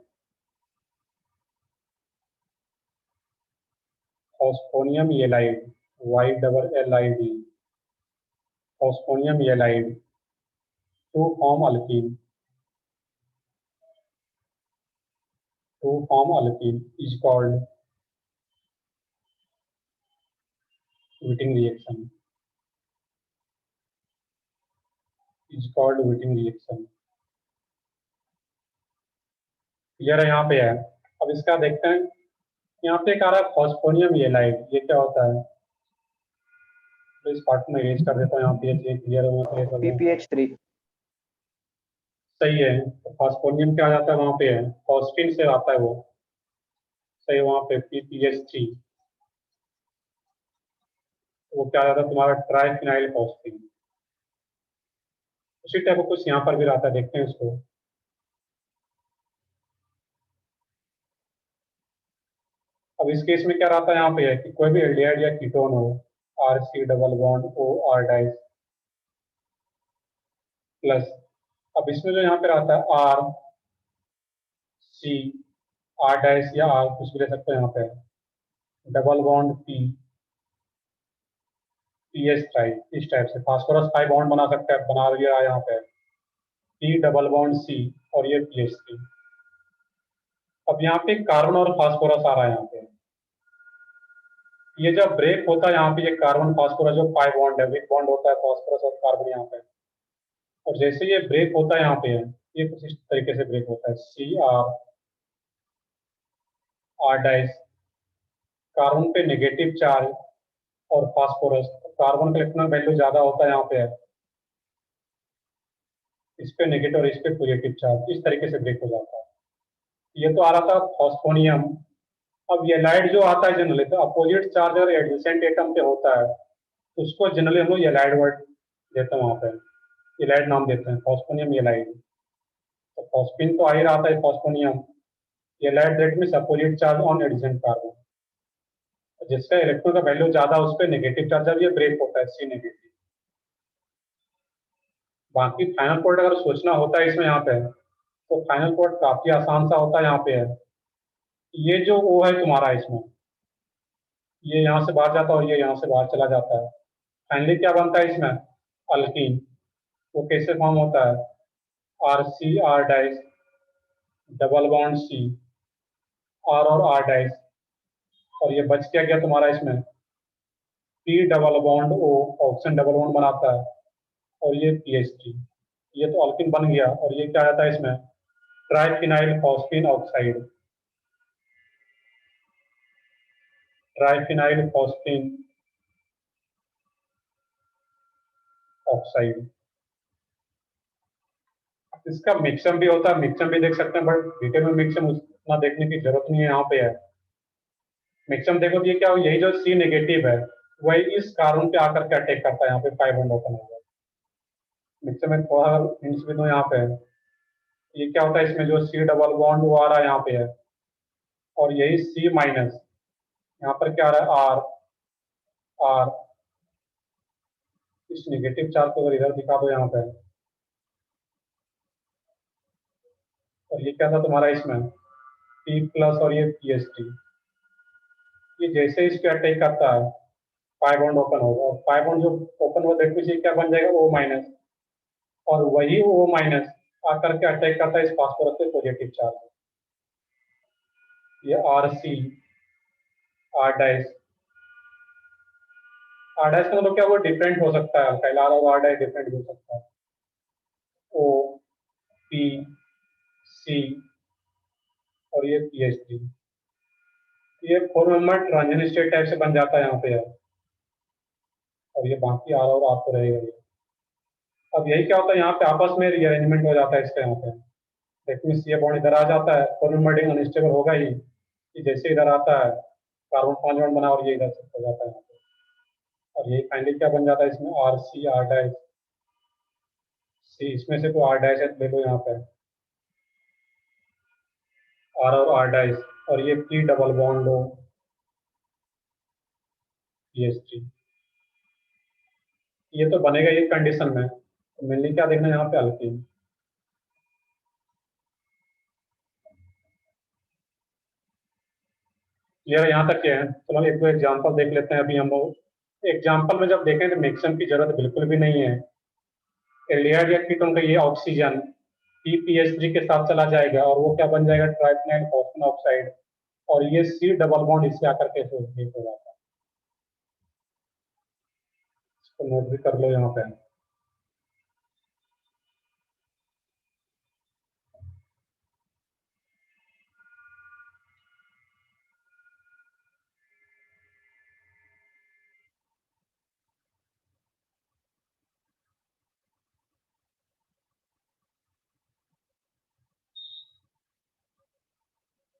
phosphonium ylide, YLLID, phosphonium ylide to form alkene, to form alkene is called Wittig reaction, is called Wittig reaction. Clear है यहाँ पे है। अब इसका देखते हैं, यहाँ पे एक आ रहा है फॉस्फोनियम एलाइड, ये क्या होता है, तो इस पार्ट में इरेज कर देता हूँ यहाँ पे, ये क्लियर होना चाहिए सब लोगों को। PPH3। सही है, तो फॉस्फोनियम क्या आ जाता है वहाँ पे है, फॉस्फिन से आता है वो, सही है, वहाँ पे PPH3, वो क्या आ जाता है तुम्हारा ट्राइफिनाइल फॉस्फिन। उसी टाइप का कुछ यहाँ पर भी रहता है, देखते हैं इसको। अब इस केस में क्या रहता है यहाँ पे है कि कोई भी एल्डिहाइड या कीटोन हो, RC double bond OR dice plus, अब इसमें जो यहाँ पे रहता है RC, R डैश या R कुछ भी ले सकते हैं यहाँ पे, डबल बॉन्ड PS टाइप, इस टाइप से फास्फोरस 5 बॉन्ड बना सकता है, बना लिया है यहाँ पे P डबल बॉन्ड C, और ये PH3। अब यहाँ पे कार्बन और फास्फोरस आ रहा है यहाँ पे, ये जब ब्रेक होता है यहाँ पे, ये कार्बन फास्फोरस जो 5 बॉन्ड है, वीक बॉन्ड होता है फास्फोरस और कार्बन यहाँ पे, और जैसे ये ब्रेक होता है यहाँ पे, ये कुछ इस तरीके से ब्रेक होता है, CR डाइस, कार्बन पे नेगेटिव चार्ज और फास्फोरस, कार्बन का इलेक्ट्रॉन वैल्यू ज्यादा होता है यहाँ पे, इस पे नेगेटिव और इस पे पॉजिटिव चार्ज, इस तरीके से ब्रेक हो जाता है। ये तो आ रहा था फॉस्फोनियम। अब ये लाइट जो आता है जनरली, तो अपोजिट चार्ज और एडजेसेंट एटम पे होता है, उसको जनरली हम लोग येलाइड वर्ड देते हैं वहां पे, येलाइड नाम देते हैं, फॉस्फोनियम येलाइड। तो फॉस्फिन तो आ ही रहा था phosphonium, ylide that means opposite charge on adjacent carbon, जिसका इलेक्ट्रॉन का वैल्यू ज्यादा उस पर नेगेटिव चार्ज, जब ये ब्रेक होता है C नेगेटिव। बाकी फाइनल कोड अगर सोचना होता है इसमें यहाँ पे, तो फाइनल कोड काफी आसान सा होता है यहाँ पे है, ये जो O है तुम्हारा इसमें, ये यहाँ से बाहर जाता है और ये यहाँ से बाहर चला जाता है, फाइनली क्या बनता है इसमें, अल्कीन। वो कैसे फॉर्म होता है, RC R dice double bond C, R और R डाइस, और ये बच क्या गया तुम्हारा इसमें, P double bond O, oxygen double bond बनाता है, और ये PH3, ये तो अल्कीन बन गया। और ये क्या आता है इसमें, triphenyl phosphine oxide, triphenyl phosphine oxide. इसका मिक्सम भी होता है, मिक्सम भी देख सकते हैं, बट डिटेल में मिक्सम उतना देखने की जरूरत नहीं है, यहाँ पे है मिक्सम। देखो तो ये क्या हो, यही जो C नेगेटिव है वही इस कार्बन पे आकर के अटैक करता है, यहाँ पे 5 बॉन्ड ओपन होगा। मिक्सम में थोड़ा हिंट्स भी दो यहाँ पे, ये क्या होता है इसमें, जो C डबल बॉन्ड वो आ रहा है यहाँ पे है, और यही C माइनस, यहाँ पर क्या आ रहा है R, इस नेगेटिव चार्ज को अगर इधर दिखा दो यहाँ पे, और ये क्या था तुम्हारा इसमें P प्लस और ये PH3, ये जैसे इस पे अटैक करता है 5 बॉन्ड ओपन होगा, और 5 बॉन्ड जो ओपन होगा दैट मींस ये क्या बन जाएगा O माइनस, और वही O माइनस आकर के अटैक करता है इस फास्फोरस पे पॉजिटिव चार्ज। ये RC R डैश का मतलब क्या, वो डिफरेंट हो सकता है, अल्काइल R और R डैश डिफरेंट हो सकता है। O P C और ये PH3, ये 4 मेंबर ट्रांजिशन स्टेट टाइप से बन जाता है यहाँ पे यार, और ये बाकी R और R तो रहेगा ये। अब यही क्या होता है यहाँ पे आपस में रीअरेंजमेंट हो जाता है इसका यहाँ पे, देखिए ये बॉन्ड इधर आ जाता है, 4 मेंबर रिंग अनस्टेबल होगा ही कि जैसे इधर आता है कार्बन 5 बॉन्ड बना और ये इधर शिफ्ट हो जाता है यहाँ पे, और ये फाइनली क्या बन जाता है इसमें RC R डैश C, इसमें से तो R डैश है ले लो यहाँ पे R और R डैश, और ये P डबल बॉन्ड हो PH3, ये तो बनेगा ये कंडीशन में। तो मेनली क्या देखना है यहाँ पे, अल्कीन। क्लियर यहाँ तक क्या है? चलो एक दो एग्जांपल देख लेते हैं अभी हम लोग। एग्जांपल में जब देखें तो मिक्सन की जरूरत बिल्कुल भी नहीं है। एल्डिहाइड या कीटोन का ये ऑक्सीजन PPH3 के साथ चला जाएगा और वो क्या बन जाएगा, ट्राइफिनाइल फॉस्फेन ऑक्साइड, और ये C डबल बॉन्ड इससे आकर के एसोसिएट हो जाता है। इसको नोट भी कर लो यहाँ पे।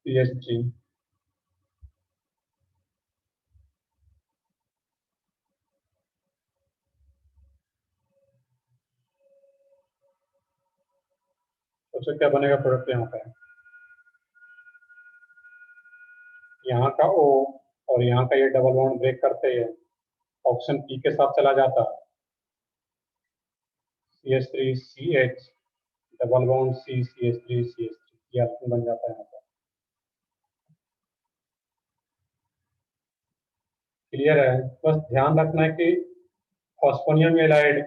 PH3 तो क्या बनेगा प्रोडक्ट यहाँ पे, यहाँ का O और यहाँ का ये डबल बॉन्ड ब्रेक करते हैं, ऑप्शन P के साथ चला जाता है, CH3CH double bond C CH3 ये ऑप्शन बन जाता है यहाँ पे। क्लियर है? बस ध्यान रखना है कि फॉस्फोनियम एलाइड,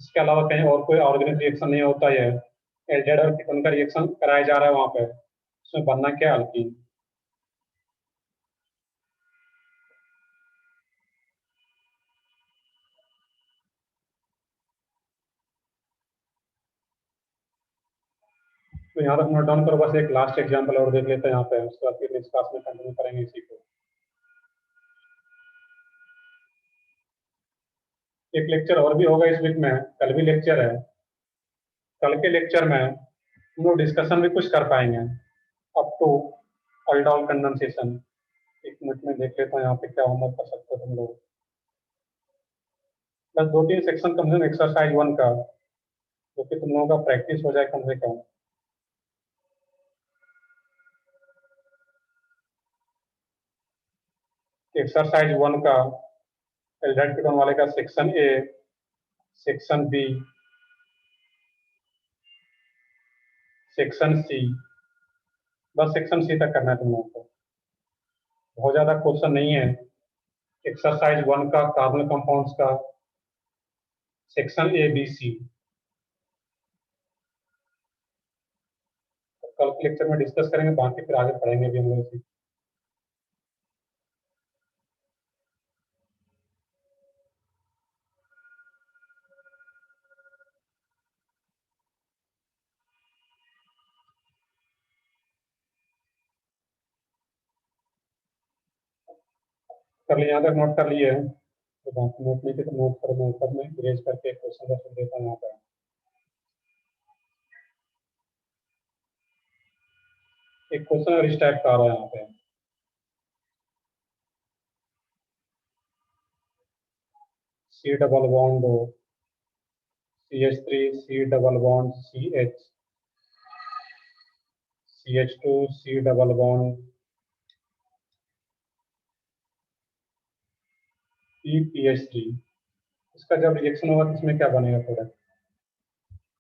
इसके अलावा कहीं और कोई ऑर्गेनिक रिएक्शन नहीं होता है, एल्डिहाइड और कीटोन का रिएक्शन कराया जा रहा है वहां पे, उसमें बनना क्या, अल्कीन। तो यहाँ तक नोट डाउन करो, बस एक लास्ट एग्जांपल और देख लेते हैं यहाँ पे, उसके बाद फिर नेक्स्ट क्लास में कंटिन्यू करेंगे इसी को। एक लेक्चर और भी होगा इस वीक में, कल भी लेक्चर है। कल के लेक्चर में हम लोग डिस्कशन भी कुछ कर पाएंगे अप टू अल्डोल कंडेंसेशन। एक मिनट में देख लेता हूँ यहाँ पे क्या होमवर्क कर सकते हो तुम लोग। बस 2-3 सेक्शन कम से कम एक्सरसाइज 1 का, जो कि तुम लोगों का प्रैक्टिस हो जाए कम से कम। एक्सरसाइज 1 का एल्डिहाइड कीटोन वाले का section A, section B, section C, बस सेक्शन C तक करना है तुम लोगों को, बहुत ज्यादा क्वेश्चन नहीं है। एक्सरसाइज 1 का कार्बन कंपाउंड्स का सेक्शन A B C, कल के लेक्चर में डिस्कस करेंगे, बाकी फिर आगे पढ़ेंगे भी हम लोग इसी। कर लिए, यहाँ तक नोट कर लिए हैं, तो बाकी नोट नहीं थे तो नोट कर, मैं ऊपर में इरेज करके क्वेश्चन रख देता हूँ यहाँ पर। एक क्वेश्चन और इस टाइप का आ रहा है यहाँ पे, C double bond CH3 C double bond CH CH2 C double bond PPH3, इसका जब रिएक्शन होगा तो इसमें क्या बनेगा प्रोडक्ट।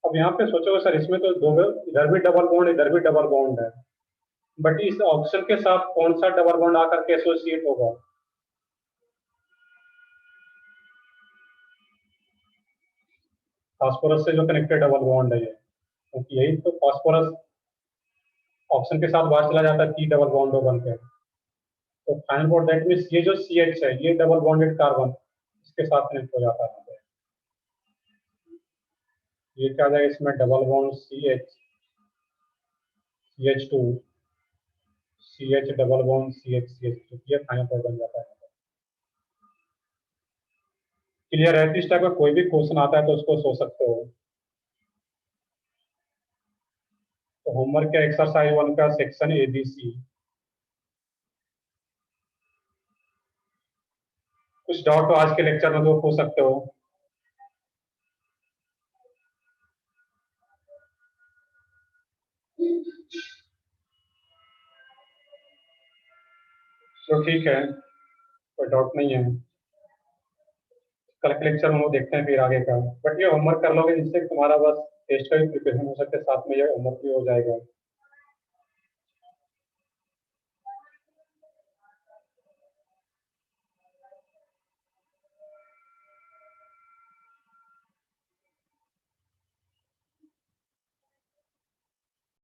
अब यहाँ पे सोचो सर, इसमें तो दो, इधर भी डबल बॉन्ड इधर भी डबल बॉन्ड है, बट इस ऑप्शन के साथ कौन सा डबल बॉन्ड आकर के एसोसिएट होगा। फास्फोरस से जो कनेक्टेड डबल बॉन्ड है ये, क्योंकि यही तो फास्फोरस ऑक्सीजन के साथ बाहर चला जाता है, 3 डबल बॉन्ड हो बनकर। तो फाइनल बॉन्ड दैट मीन्स ये जो CH है ये डबल बॉन्डेड कार्बन इसके साथ कनेक्ट हो जाता है यहाँ पे। ये क्या आ जाएगा इसमें, double bond CH CH2 CH double bond CH CH2, ये फाइनल बॉन्ड बन जाता है। क्लियर है? इस टाइप का कोई भी क्वेश्चन आता है तो उसको सोच सकते हो। तो होमवर्क का एक्सरसाइज 1 का सेक्शन ABC। कुछ डाउट हो आज के लेक्चर में तो पूछ सकते हो। तो ठीक है, कोई डाउट नहीं है। कल के लेक्चर में वो देखते हैं फिर आगे का। बट ये होमवर्क कर लोगे जिससे तुम्हारा बस टेस्ट का भी प्रिपरेशन हो सकता है, साथ में ये होमवर्क भी हो जाएगा।